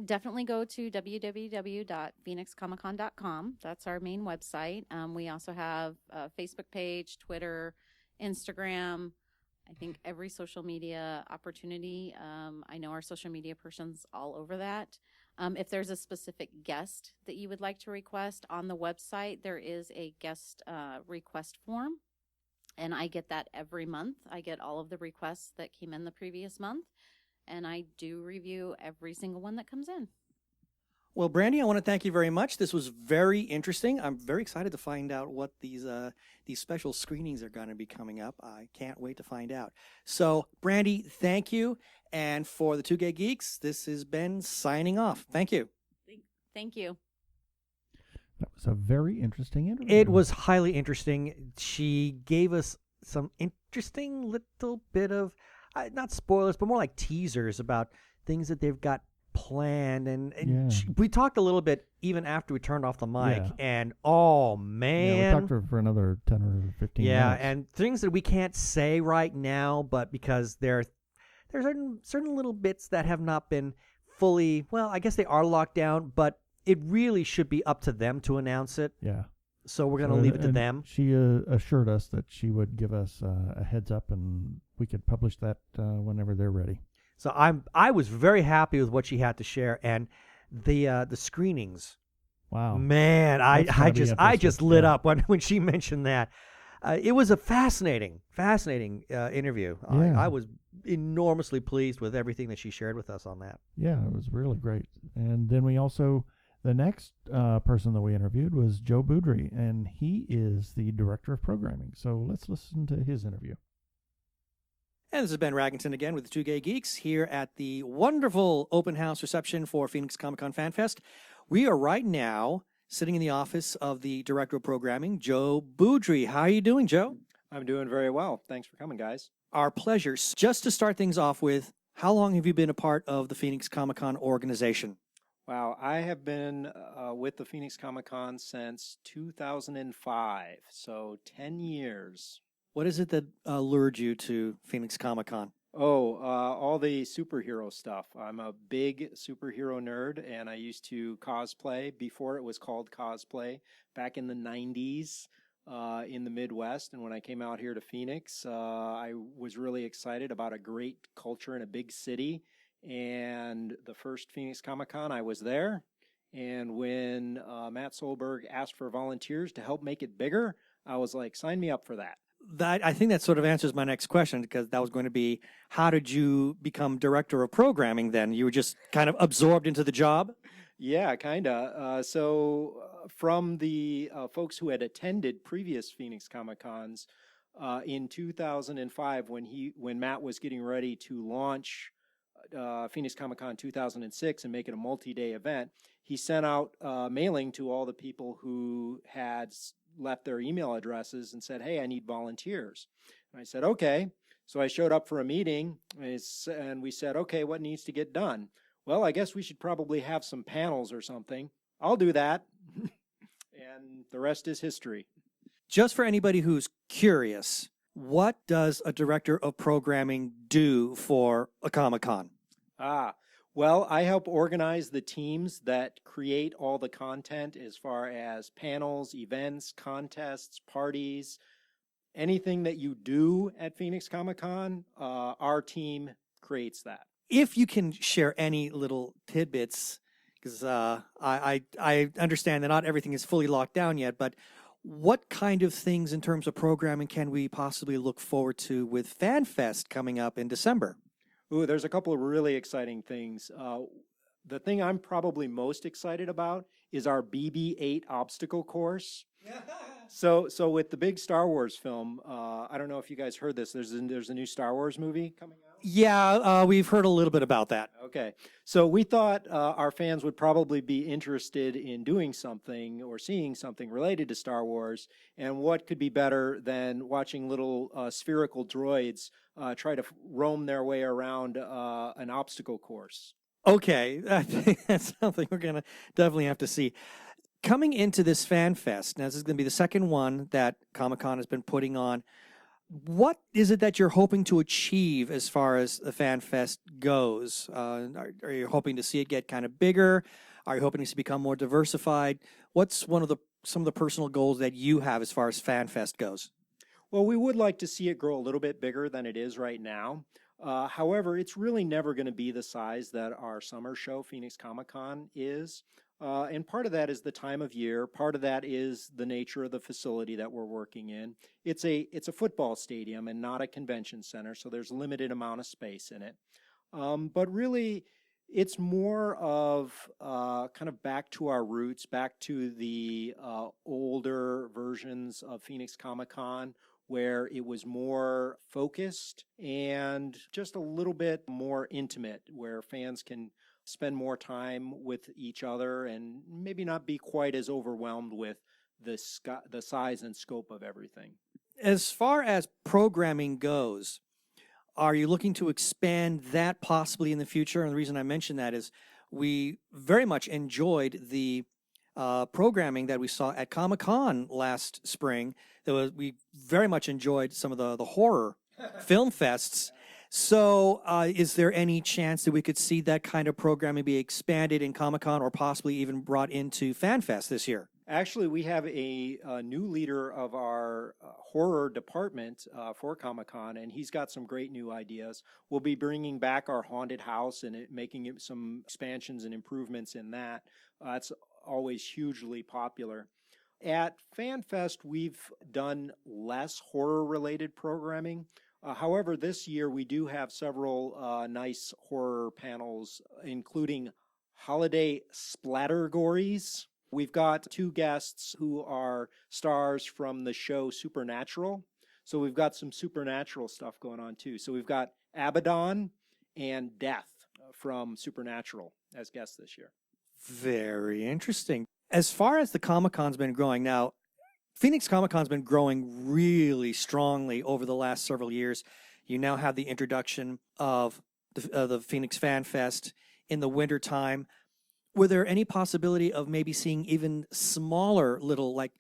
Definitely go to www.phoenixcomiccon.com. That's our main website. We also have a Facebook page, Twitter, Instagram, I think every social media opportunity. I know our social media person's all over that. If there's a specific guest that you would like to request on the website, there is a guest request form, and I get that every month. I get all of the requests that came in the previous month, and I do review every single one that comes in. Well, Brandy, I want to thank you very much. This was very interesting. I'm very excited to find out what these special screenings are going to be coming up. I can't wait to find out. So, Brandy, thank you. And for the Two Gay Geeks, this is Ben signing off. Thank you. Thank you. That was a very interesting interview. It was highly interesting. She gave us some interesting little bit of, not spoilers, but more like teasers about things that they've got planned. And we talked a little bit even after we turned off the mic. Yeah. And, oh, man. Yeah, we talked to her for another 10 or 15 minutes. Yeah, and things that we can't say right now, but because there's certain little bits that have not been fully, well, I guess they are locked down, but it really should be up to them to announce it. Yeah. So we're going to leave it to them. She assured us that she would give us a heads up and we could publish that whenever they're ready. So I was very happy with what she had to share, and the screenings. Wow. Man, I That's gotta be I just lit interesting. up when she mentioned that. It was a fascinating interview. Yeah. I was enormously pleased with everything that she shared with us on that. Yeah, it was really great. And then we also, the next person that we interviewed was Joe Boudry, and he is the director of programming. So let's listen to his interview. And this is Ben Raggington again with the Two Gay Geeks here at the wonderful open house reception for Phoenix ComiCon FanFest. We are right now sitting in the office of the director of programming, Joe Boudry. How are you doing, Joe? I'm doing very well. Thanks for coming, guys. Our pleasure. Just to start things off with, how long have you been a part of the Phoenix ComiCon organization? Wow, I have been with the Phoenix ComiCon since 2005, so 10 years. What is it that lured you to Phoenix ComiCon? All the superhero stuff. I'm a big superhero nerd, and I used to cosplay before it was called cosplay back in the 90s in the Midwest. And when I came out here to Phoenix, I was really excited about a great culture in a big city. And the first Phoenix Comic-Con, I was there. And when Matt Solberg asked for volunteers to help make it bigger, I was like, sign me up for that. I think that sort of answers my next question, because that was going to be, how did you become director of programming then? You were just kind of absorbed into the job? Yeah, kind of. From the folks who had attended previous Phoenix Comic-Cons, in 2005, when Matt was getting ready to launch Phoenix Comic-Con 2006 and make it a multi-day event, he sent out mailing to all the people who had left their email addresses and said, hey, I need volunteers. And I said, okay. So I showed up for a meeting, and we said, okay, what needs to get done? Well, I guess we should probably have some panels or something. I'll do that. And the rest is history. Just for anybody who's curious, what does a director of programming do for a Comic-Con? Well, I help organize the teams that create all the content as far as panels, events, contests, parties, anything that you do at Phoenix Comic-Con, our team creates that. If you can share any little tidbits, because I understand that not everything is fully locked down yet, but what kind of things in terms of programming can we possibly look forward to with FanFest coming up in December? Ooh, there's a couple of really exciting things. The thing I'm probably most excited about is our BB-8 obstacle course. So with the big Star Wars film, I don't know if you guys heard this. There's a new Star Wars movie coming out. Yeah, we've heard a little bit about that. Okay, so we thought our fans would probably be interested in doing something or seeing something related to Star Wars, and what could be better than watching little spherical droids try to roam their way around an obstacle course. Okay, I think that's something we're going to definitely have to see. Coming into this FanFest, now this is going to be the second one that Comic-Con has been putting on. What is it that you're hoping to achieve as far as the FanFest goes? Are you hoping to see it get kind of bigger? Are you hoping to become more diversified? What's some of the personal goals that you have as far as FanFest goes? Well, we would like to see it grow a little bit bigger than it is right now. However, it's really never going to be the size that our summer show, Phoenix Comic-Con, is. And part of that is the time of year. Part of that is the nature of the facility that we're working in. It's a football stadium and not a convention center, so there's a limited amount of space in it. But really, it's more of kind of back to our roots, back to the older versions of Phoenix Comic-Con, where it was more focused and just a little bit more intimate, where fans can spend more time with each other and maybe not be quite as overwhelmed with the size and scope of everything. As far as programming goes, are you looking to expand that possibly in the future? And the reason I mention that is we very much enjoyed the programming that we saw at Comic-Con last spring. We very much enjoyed some of the horror film fests. So is there any chance that we could see that kind of programming be expanded in Comic-Con or possibly even brought into FanFest this year? Actually, we have a new leader of our horror department for Comic-Con, and he's got some great new ideas. We'll be bringing back our haunted house and making it some expansions and improvements in that. It's always hugely popular. At FanFest, we've done less horror-related programming. However, this year we do have several nice horror panels, including holiday splattergories. We've got 2 guests who are stars from the show Supernatural. So we've got some supernatural stuff going on too. So we've got Abaddon and Death from Supernatural as guests this year. Very interesting. As far as the Comic-Con's been growing now, Phoenix ComiCon's been growing really strongly over the last several years. You now have the introduction of the Phoenix FanFest in the wintertime. Were there any possibility of maybe seeing even smaller little, like,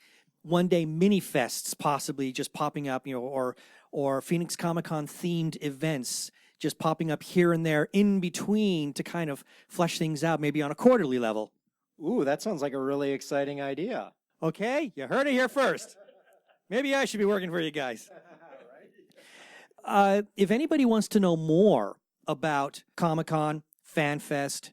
one-day mini-fests possibly just popping up, or Phoenix ComiCon themed events just popping up here and there in between to kind of flesh things out, maybe on a quarterly level? Ooh, that sounds like a really exciting idea. Okay, you heard it here first. Maybe I should be working for you guys. If anybody wants to know more about Comic-Con, FanFest,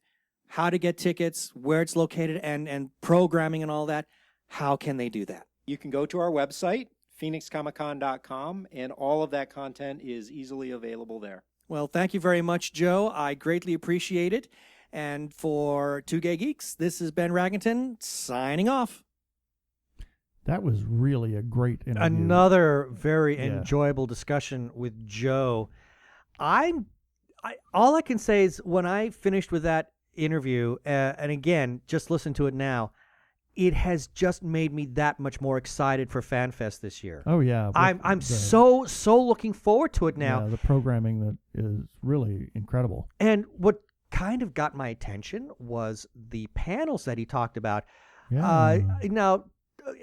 how to get tickets, where it's located, and programming and all that, how can they do that? You can go to our website, phoenixcomiccon.com, and all of that content is easily available there. Well, thank you very much, Joe. I greatly appreciate it. And for Two Gay Geeks, this is Ben Raggington signing off. That was really a great interview. Another very enjoyable discussion with Joe. All I can say is when I finished with that interview, and again, just listen to it now, it has just made me that much more excited for FanFest this year. Oh yeah, I'm so looking forward to it now. Yeah, the programming that is really incredible. And what kind of got my attention was the panels that he talked about. Yeah. Now,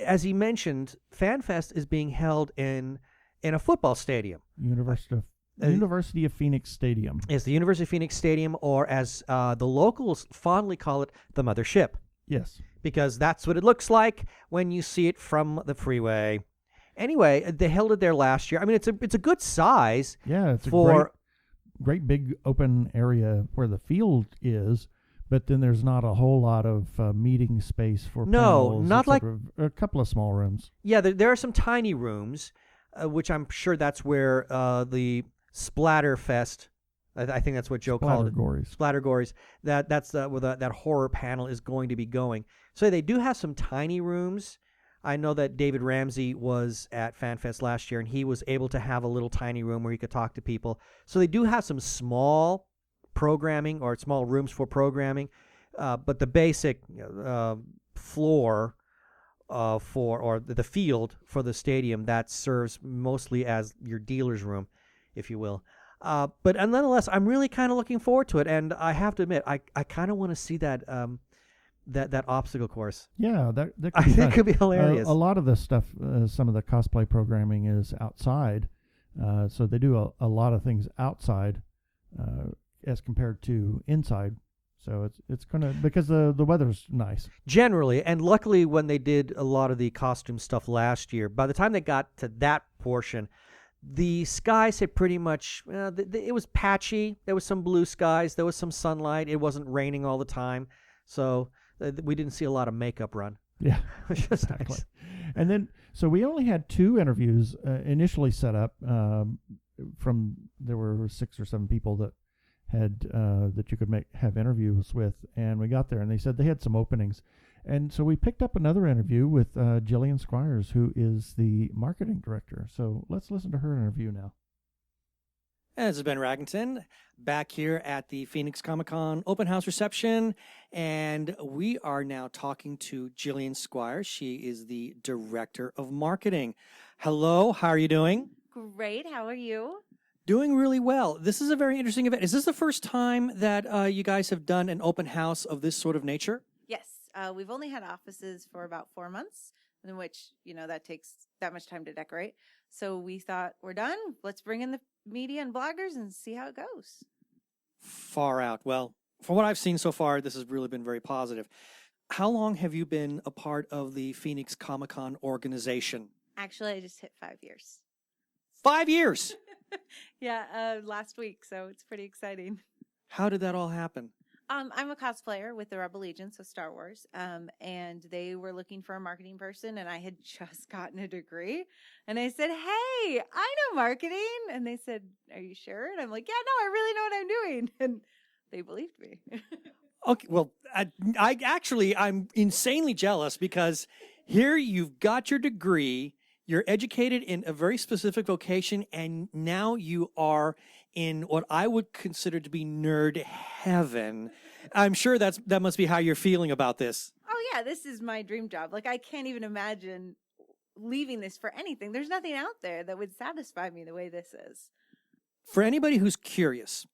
as he mentioned, FanFest is being held in a football stadium. University of Phoenix Stadium. It's the University of Phoenix Stadium, or as the locals fondly call it, the mothership. Yes. Because that's what it looks like when you see it from the freeway. Anyway, they held it there last year. I mean, it's a good size. Yeah, it's a great big open area where the field is, but then there's not a whole lot of meeting space for panels, not like a couple of small rooms. Yeah, there are some tiny rooms, which I'm sure that's where the Splatterfest, I think that's what Joe called it. Splattergories. That's where that horror panel is going to be going. So they do have some tiny rooms. I know that David Ramsey was at FanFest last year, and he was able to have a little tiny room where he could talk to people. So they do have some small programming or small rooms for programming, but the basic floor or the field for the stadium, that serves mostly as your dealer's room, if you will. But nonetheless, I'm really kind of looking forward to it, and I have to admit, I kind of want to see that that obstacle course. Yeah, that I think could be hilarious. A lot of the stuff, some of the cosplay programming is outside, so they do a lot of things outside as compared to inside. So it's gonna, because the weather's nice generally, and luckily when they did a lot of the costume stuff last year, by the time they got to that portion, the skies had pretty much it was patchy. There was some blue skies, there was some sunlight. It wasn't raining all the time, so we didn't see a lot of makeup run. Yeah, which was exactly. nice. And then, so we only had 2 interviews initially set up. There were 6 or 7 people that had that you could have interviews with, and we got there, and they said they had some openings, and so we picked up another interview with Jillian Squires, who is the marketing director. So let's listen to her interview now. And this is Ben Raggington, back here at the Phoenix ComiCon open house reception, and we are now talking to Jillian Squires. She is the director of marketing. Hello, how are you doing? Great, how are you? Doing really well. This is a very interesting event. Is this the first time that you guys have done an open house of this sort of nature? Yes, we've only had offices for about 4 months, in which, that takes that much time to decorate. So we thought, we're done. Let's bring in the media and bloggers and see how it goes. Far out. Well, from what I've seen so far, this has really been very positive. How long have you been a part of the Phoenix ComiCon organization? Actually, I just hit 5 years. 5 years. Yeah, last week, so it's pretty exciting. How did that all happen? I'm a cosplayer with the Rebel Legion, so Star Wars, and they were looking for a marketing person, and I had just gotten a degree, and I said, "Hey, I know marketing," and they said, "Are you sure?" And I'm like, "Yeah, no, I really know what I'm doing," and they believed me. Okay, well, I'm insanely jealous because here you've got your degree, you're educated in a very specific vocation, and now you are in what I would consider to be nerd heaven. I'm sure that must be how you're feeling about this. Oh yeah, this is my dream job. Like I can't even imagine leaving this for anything. There's nothing out there that would satisfy me the way this is. For anybody who's curious,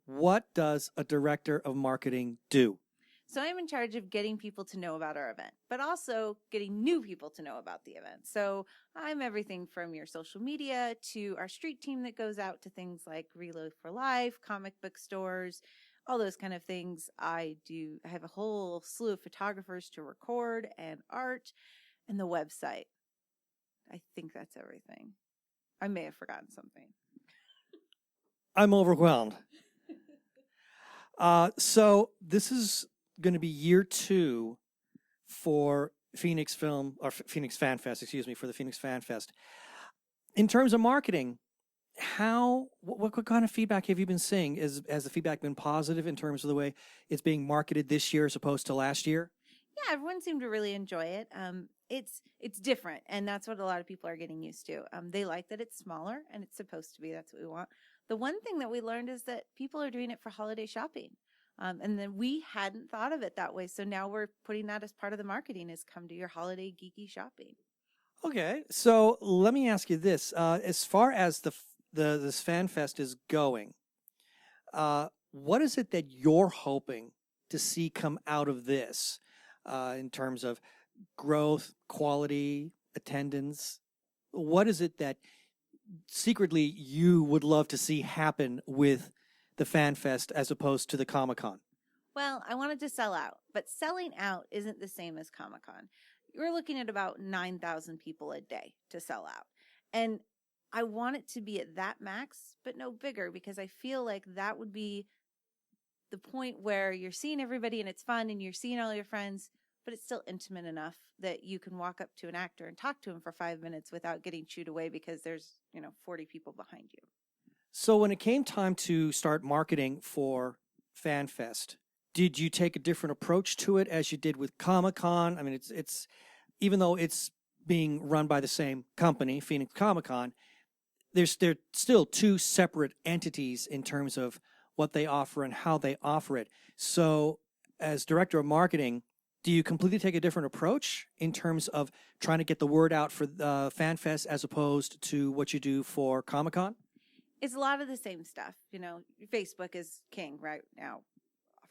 what does a director of marketing do? So I'm in charge of getting people to know about our event, but also getting new people to know about the event. So I'm everything from your social media to our street team that goes out to things like Reload for Life, comic book stores, all those kind of things. I have a whole slew of photographers to record and art and the website. I think that's everything. I may have forgotten something. I'm overwhelmed. So this is going to be year 2 for Phoenix FanFest, for the Phoenix FanFest. In terms of marketing, what kind of feedback have you been seeing? Has the feedback been positive in terms of the way it's being marketed this year as opposed to last year? Yeah, everyone seemed to really enjoy it. It's different, and that's what a lot of people are getting used to. They like that it's smaller, and it's supposed to be. That's what we want. The one thing that we learned is that people are doing it for holiday shopping. And then we hadn't thought of it that way. So now we're putting that as part of the marketing is come to your holiday geeky shopping. Okay, so let me ask you this. As far as this fan fest is going, what is it that you're hoping to see come out of this in terms of growth, quality, attendance? What is it that secretly you would love to see happen with the fan fest as opposed to the Comic-Con? Well, I wanted to sell out, but selling out isn't the same as Comic-Con. You're looking at about 9,000 people a day to sell out. And I want it to be at that max, but no bigger, because I feel like that would be the point where you're seeing everybody and it's fun and you're seeing all your friends, but it's still intimate enough that you can walk up to an actor and talk to him for 5 minutes without getting chewed away because there's, 40 people behind you. So when it came time to start marketing for FanFest, did you take a different approach to it as you did with Comic-Con? I mean, it's even though it's being run by the same company, Phoenix ComiCon, they're still 2 separate entities in terms of what they offer and how they offer it. So as director of marketing, do you completely take a different approach in terms of trying to get the word out for the FanFest as opposed to what you do for Comic-Con? It's a lot of the same stuff. Facebook is king right now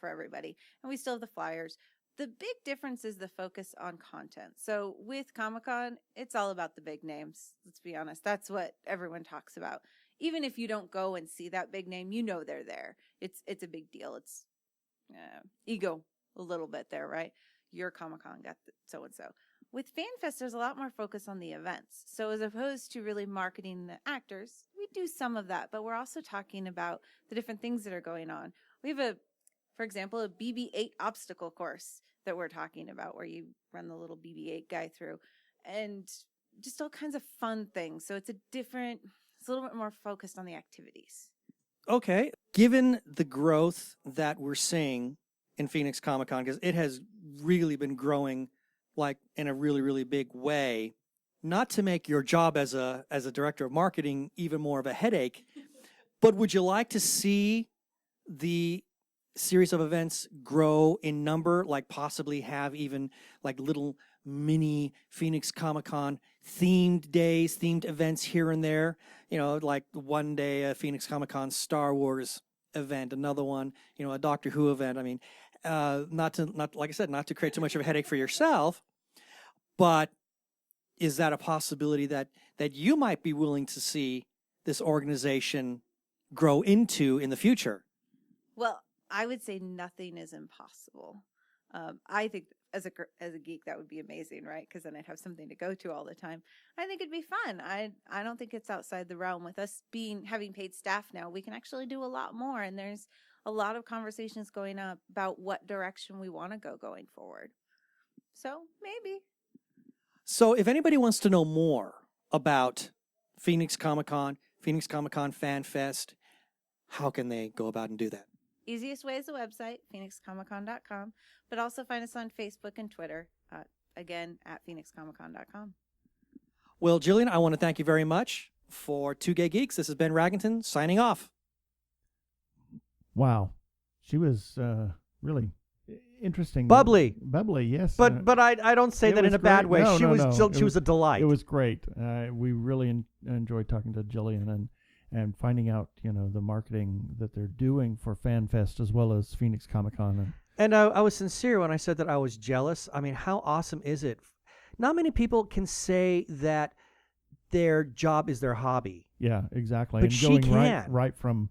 for everybody. And we still have the flyers. The big difference is the focus on content. So with Comic-Con, it's all about the big names. Let's be honest. That's what everyone talks about. Even if you don't go and see that big name, they're there. It's a big deal. It's ego a little bit there, right? Your Comic-Con got so-and-so. With FanFest, there's a lot more focus on the events. So as opposed to really marketing the actors, we do some of that, but we're also talking about the different things that are going on. We have for example, a BB-8 obstacle course that we're talking about where you run the little BB-8 guy through and just all kinds of fun things. So it's a little bit more focused on the activities. Okay. Given the growth that we're seeing in Phoenix ComiCon, because it has really been growing like in a really, really big way, not to make your job as a director of marketing even more of a headache, but would you like to see the series of events grow in number, like possibly have even like little mini Phoenix ComiCon themed days, themed events here and there? Like one day a Phoenix ComiCon Star Wars event, another one, a Doctor Who event. I mean, not like I said, not to create too much of a headache for yourself, but is that a possibility that you might be willing to see this organization grow into in the future? Well, I would say nothing is impossible. I think as a geek, that would be amazing, right? Because then I'd have something to go to all the time. I think it'd be fun. I don't think it's outside the realm. With us having paid staff now, we can actually do a lot more, and there's a lot of conversations going up about what direction we want to go going forward. So maybe. So if anybody wants to know more about Phoenix ComiCon FanFest, how can they go about and do that? Easiest way is the website, phoenixcomicon.com, but also find us on Facebook and Twitter, again, at phoenixcomicon.com. Well, Jillian, I want to thank you very much for Two Gay Geeks. This is Ben Raggington signing off. Wow. She was really interesting. Bubbly, yes. but I don't say that in a bad way. No, she was a delight. It was great. We really enjoyed talking to Jillian and finding out, the marketing that they're doing for FanFest as well as Phoenix ComiCon. And I was sincere when I said that I was jealous. I mean, how awesome is it? Not many people can say that their job is their hobby. Yeah, exactly. But and she going can. right from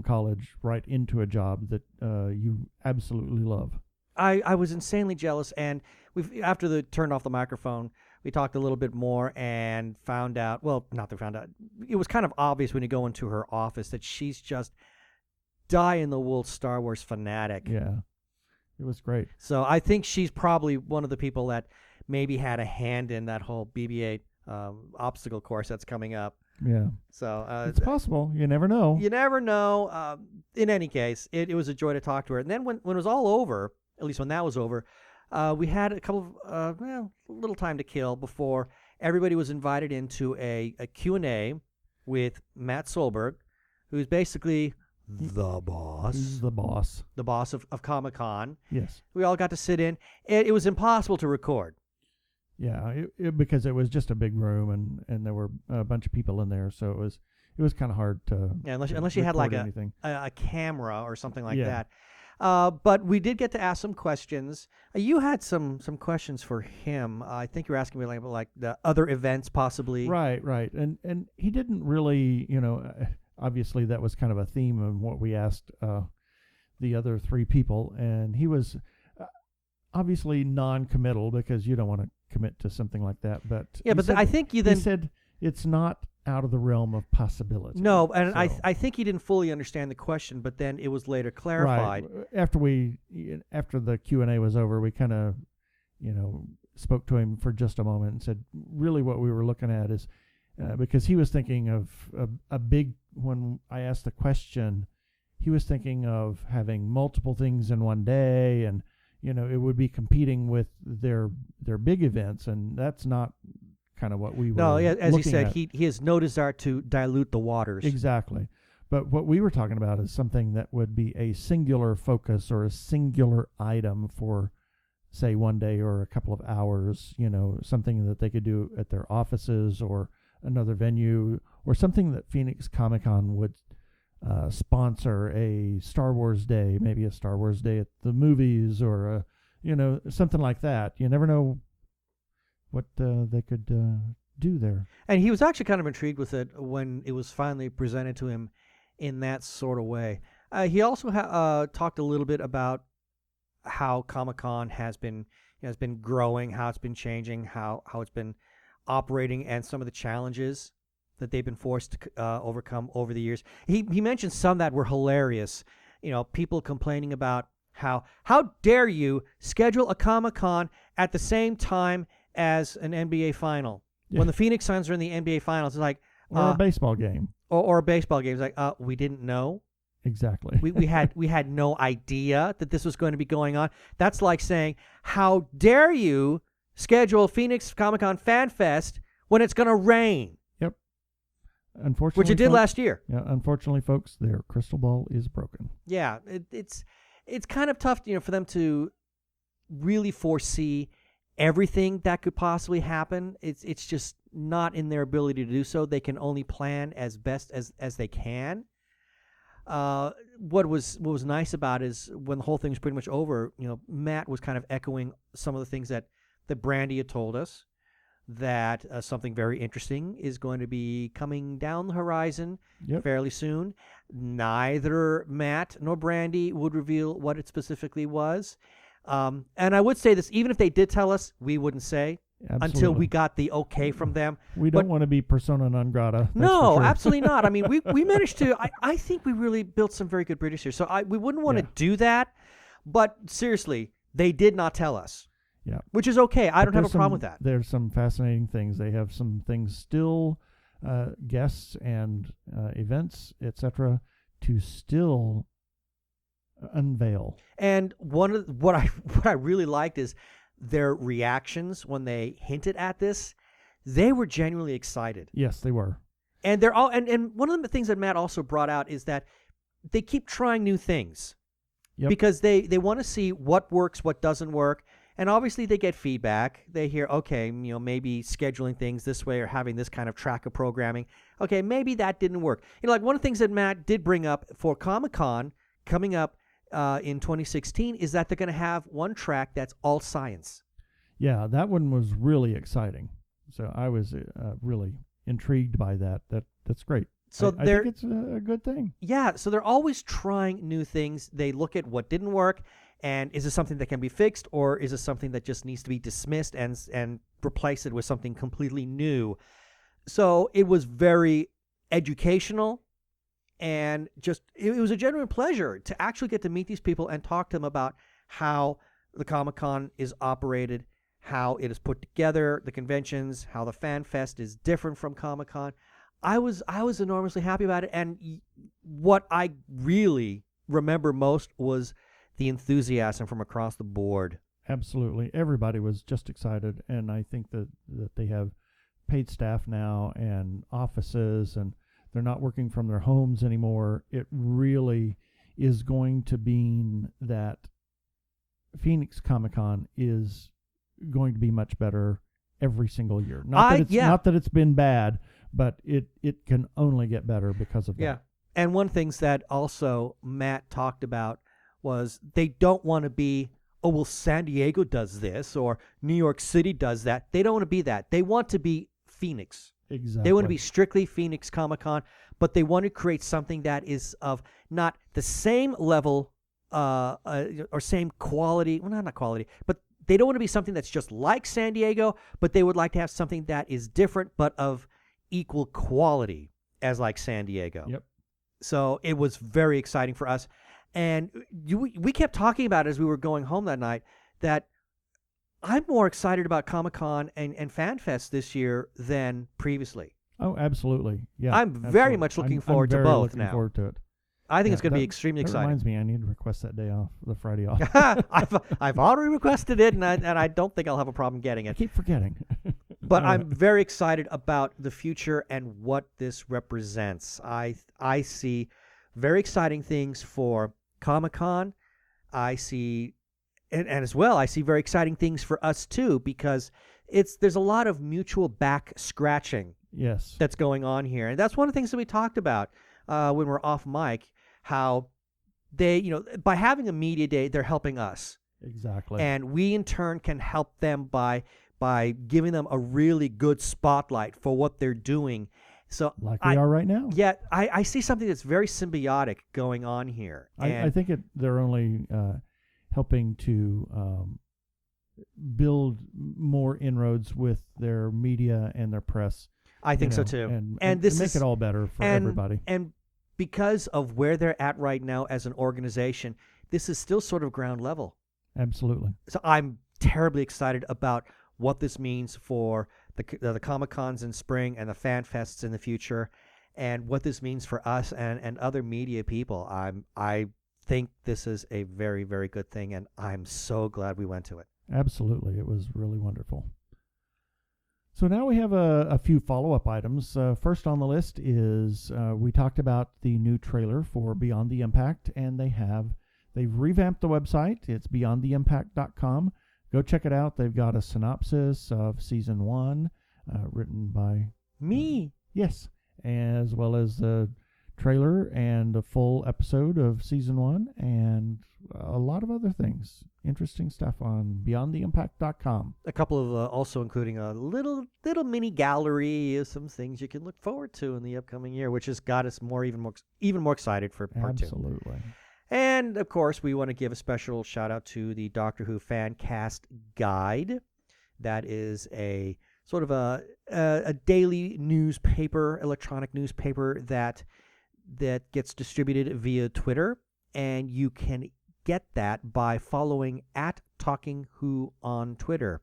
college right into a job that you absolutely love. I was insanely jealous, and after they turned off the microphone, we talked a little bit more and found out, it was kind of obvious when you go into her office that she's just die-in-the-wool Star Wars fanatic. Yeah, it was great. So I think she's probably one of the people that maybe had a hand in that whole BB-8 obstacle course that's coming up. Yeah. So it's possible. You never know. You never know. In any case, it was a joy to talk to her. And then when it was all over, at least when that was over, we had a couple of little time to kill before everybody was invited into a Q&A with Matt Solberg, who's basically the boss. He's the boss. The boss of Comic-Con. Yes. We We all got to sit in. It was impossible to record. Yeah, because it was just a big room and there were a bunch of people in there, so it was kind of hard to unless you had like a camera or something like that. But we did get to ask some questions. You had some questions for him. I think you were asking me like the other events possibly. Right. And he didn't really, obviously that was kind of a theme of what we asked the other three people, and he was obviously non-committal because you don't want to commit to something like that. But I think he said it's not out of the realm of possibility. No, and so. I think he didn't fully understand the question, but then it was later clarified. Right. After the Q&A was over, we kind of, spoke to him for just a moment and said, really what we were looking at is, because he was thinking of when I asked the question, he was thinking of having multiple things in one day, and, it would be competing with their big events, and that's not kind of what we were. No, as he said, at. he has no desire to dilute the waters. Exactly. But what we were talking about is something that would be a singular focus or a singular item for, say, one day or a couple of hours, something that they could do at their offices or another venue, or something that Phoenix ComiCon would sponsor, a Star Wars Day, maybe a Star Wars Day at the movies, or, something like that. You never know what they could do there. And he was actually kind of intrigued with it when it was finally presented to him in that sort of way. He also talked a little bit about how Comic-Con has been growing, how it's been changing, how it's been operating, and some of the challenges that they've been forced to overcome over the years. He mentioned some that were hilarious. People complaining about how dare you schedule a Comic-Con at the same time as an NBA final. Yeah. When the Phoenix Suns are in the NBA finals, it's like... Or a baseball game. Or a baseball game. It's like, we didn't know. Exactly. we had no idea that this was going to be going on. That's like saying, how dare you schedule Phoenix ComiCon FanFest when it's going to rain? Yep. Unfortunately, which it did last year. Yeah. Unfortunately, folks, their crystal ball is broken. Yeah. It's kind of tough, for them to really foresee everything that could possibly happen. It's just not in their ability to do so. They can only plan as best as they can. What was nice about it is when the whole thing was pretty much over, Matt was kind of echoing some of the things that Brandy had told us, that something very interesting is going to be coming down the horizon fairly soon. Neither Matt nor Brandy would reveal what it specifically was. And I would say this, even if they did tell us, we wouldn't say until Absolutely. we got the okay from them. We don't want to be persona non grata. that's No, for sure. absolutely not. I mean, we managed to. I think we really built some very good British here. So we wouldn't want to Yeah. do that. But seriously, they did not tell us. Yeah. Which is okay. I But don't have a there's problem some- with that. There's some fascinating things. They have some things still, guests and events, etc., to still unveil. And one of what I really liked is their reactions when they hinted at this. They were genuinely excited. Yes, they were. And they're all and one of the things that Matt also brought out is that they keep trying new things. Yep. Because they want to see what works, what doesn't work. And obviously they get feedback. They hear, okay, maybe scheduling things this way or having this kind of track of programming. Okay, maybe that didn't work. Like one of the things that Matt did bring up for Comic-Con coming up in 2016 is that they're going to have one track that's all science. Yeah, that one was really exciting. So I was really intrigued by that. That's great. So I think it's a good thing. Yeah, so they're always trying new things. They look at what didn't work, and is it something that can be fixed, or is it something that just needs to be dismissed and replace it with something completely new? So it was very educational, and just it was a genuine pleasure to actually get to meet these people and talk to them about how the Comic-Con is operated, how it is put together, the conventions, how the FanFest is different from Comic-Con. I was enormously happy about it, and what I really remember most was the enthusiasm from across the board. Absolutely. Everybody was just excited, and I think that they have paid staff now and offices, and they're not working from their homes anymore. It really is going to mean that Phoenix Comic-Con is going to be much better every single year. Not that it's been bad, but it can only get better because of that. Yeah. And one things that also Matt talked about was they don't want to be, oh, well, San Diego does this or New York City does that. They don't want to be that. They want to be Phoenix. Exactly. They want to be strictly Phoenix Comic-Con, but they want to create something that is of not the same level or same quality. Well, not quality, but they don't want to be something that's just like San Diego, but they would like to have something that is different but of equal quality as like San Diego. Yep. So it was very exciting for us. And we kept talking about it as we were going home that night that I'm more excited about Comic-Con and FanFest this year than previously. Oh, absolutely. Yeah. I'm very much looking forward to both now. Forward to it. I think it's going to be extremely that exciting. Reminds me, I need to request that day off, the Friday off. I've already requested it, and I don't think I'll have a problem getting I it. keep forgetting. But I'm very excited about the future and what this represents. I see very exciting things for Comic-Con. I see, and as well, I see very exciting things for us too, because there's a lot of mutual back scratching. Yes. That's going on here, and that's one of the things that we talked about when we're off mic. How they, by having a media day, they're helping us. Exactly. And we in turn can help them by giving them a really good spotlight for what they're doing. So like we are right now. Yeah, I see something that's very symbiotic going on here. I think they're only helping to build more inroads with their media and their press. I think so too. And this make it all better for everybody. And because of where they're at right now as an organization, this is still sort of ground level. Absolutely. So I'm terribly excited about what this means for the Comic-Cons in spring and the FanFests in the future, and what this means for us and other media people. I think this is a very, very good thing, and I'm so glad we went to it. Absolutely. It was really wonderful. So now we have a few follow-up items. First on the list is we talked about the new trailer for Beyond the Impact, and they've revamped the website. It's beyondtheimpact.com. Go check it out. They've got a synopsis of season 1 written by me. Yes, as well as the trailer and a full episode of season 1 and a lot of other things. Interesting stuff on beyondtheimpact.com. A couple of also including a little mini gallery of some things you can look forward to in the upcoming year, which has got us even more excited for part 2. Absolutely. And, of course, we want to give a special shout-out to the Doctor Who Fancast Guide. That is a sort of a daily newspaper, electronic newspaper that gets distributed via Twitter. And you can get that by following @TalkingWho on Twitter.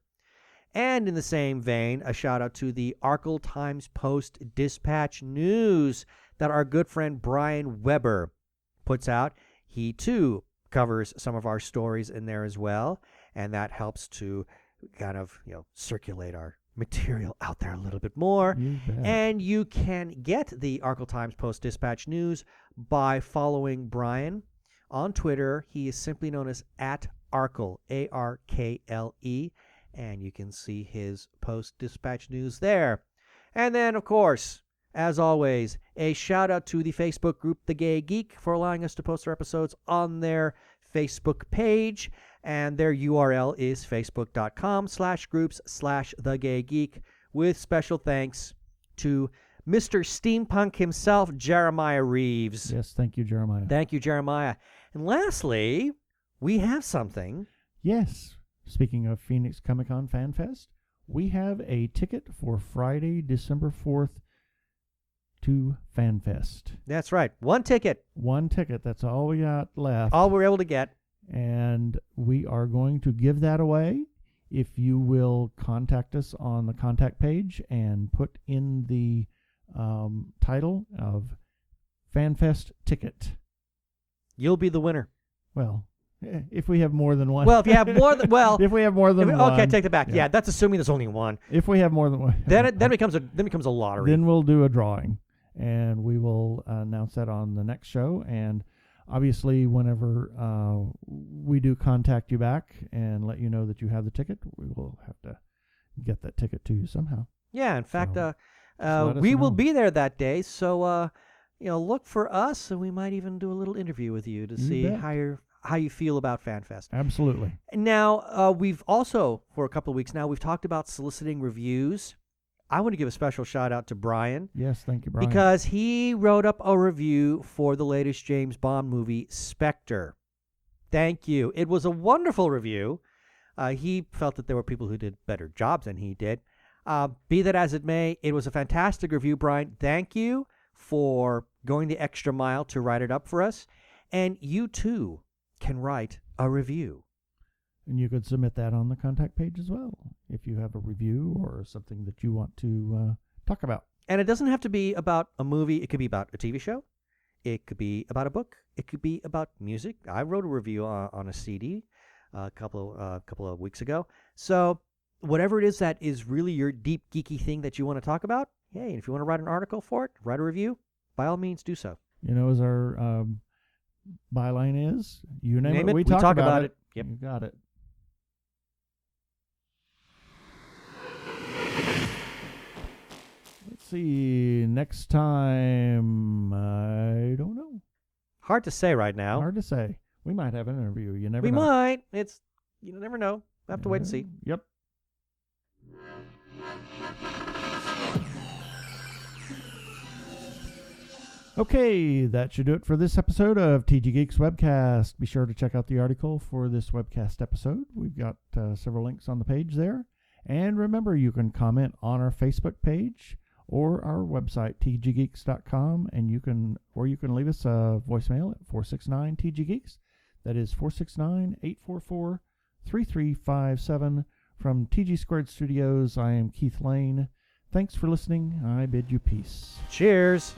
And in the same vein, a shout-out to the Arkle Times-Post Dispatch News that our good friend Brian Weber puts out. He, too, covers some of our stories in there as well, and that helps to kind of, circulate our material out there a little bit more. And you can get the Arkle Times-Post Dispatch News by following Brian on Twitter. He is simply known as @Arkle, ARKLE, and you can see his Post-Dispatch News there. And then, of course, as always, a shout-out to the Facebook group The Gay Geek for allowing us to post our episodes on their Facebook page. And their URL is facebook.com/groups/thegaygeek, with special thanks to Mr. Steampunk himself, Jeremiah Reeves. Yes, thank you, Jeremiah. Thank you, Jeremiah. And lastly, we have something. Yes. Speaking of Phoenix ComiCon FanFest, we have a ticket for Friday, December 4th to FanFest. That's right. One ticket. One ticket. That's all we got left. All we're able to get. And we are going to give that away if you will contact us on the contact page and put in the title of FanFest ticket. You'll be the winner. Well, if we have more than one. Well, if you have more than if we have more than one. Okay, take that back. Yeah, that's assuming there's only one. If we have more than one, then it becomes a lottery. Then we'll do a drawing, and we will announce that on the next show. And obviously, whenever we do contact you back and let you know that you have the ticket, we will have to get that ticket to you somehow. Yeah, in fact, So, we will know. be there that day. So, look for us, and we might even do a little interview with you to see bet. how you feel about FanFest. Absolutely. Now, we've also, for a couple of weeks now, we've talked about soliciting reviews. I want to give a special shout out to Brian. Yes, thank you, Brian. Because he wrote up a review for the latest James Bond movie, Spectre. Thank you. It was a wonderful review. He felt that there were people who did better jobs than he did. Be that as it may, it was a fantastic review, Brian. Thank you for going the extra mile to write it up for us. And you, too, can write a review. And you could submit that on the contact page as well if you have a review or something that you want to talk about. And it doesn't have to be about a movie. It could be about a TV show. It could be about a book. It could be about music. I wrote a review on a CD a couple of weeks ago. So whatever it is that is really your deep geeky thing that you want to talk about, hey, and if you want to write an article for it, write a review, by all means do so. As our byline is, you name it, we talk about it. Yep. You got it. Let's see. Next time, I don't know. Hard to say right now. Hard to say. We might have an interview. You never know. We might. You never know. We'll have to wait and see. Yep. Okay, that should do it for this episode of TG Geeks Webcast. Be sure to check out the article for this webcast episode. We've got several links on the page there. And remember, you can comment on our Facebook page or our website, tggeeks.com, and you can leave us a voicemail at 469-TG-GEEKS. That is 469-844-3357. From TG Squared Studios, I am Keith Lane. Thanks for listening. I bid you peace. Cheers.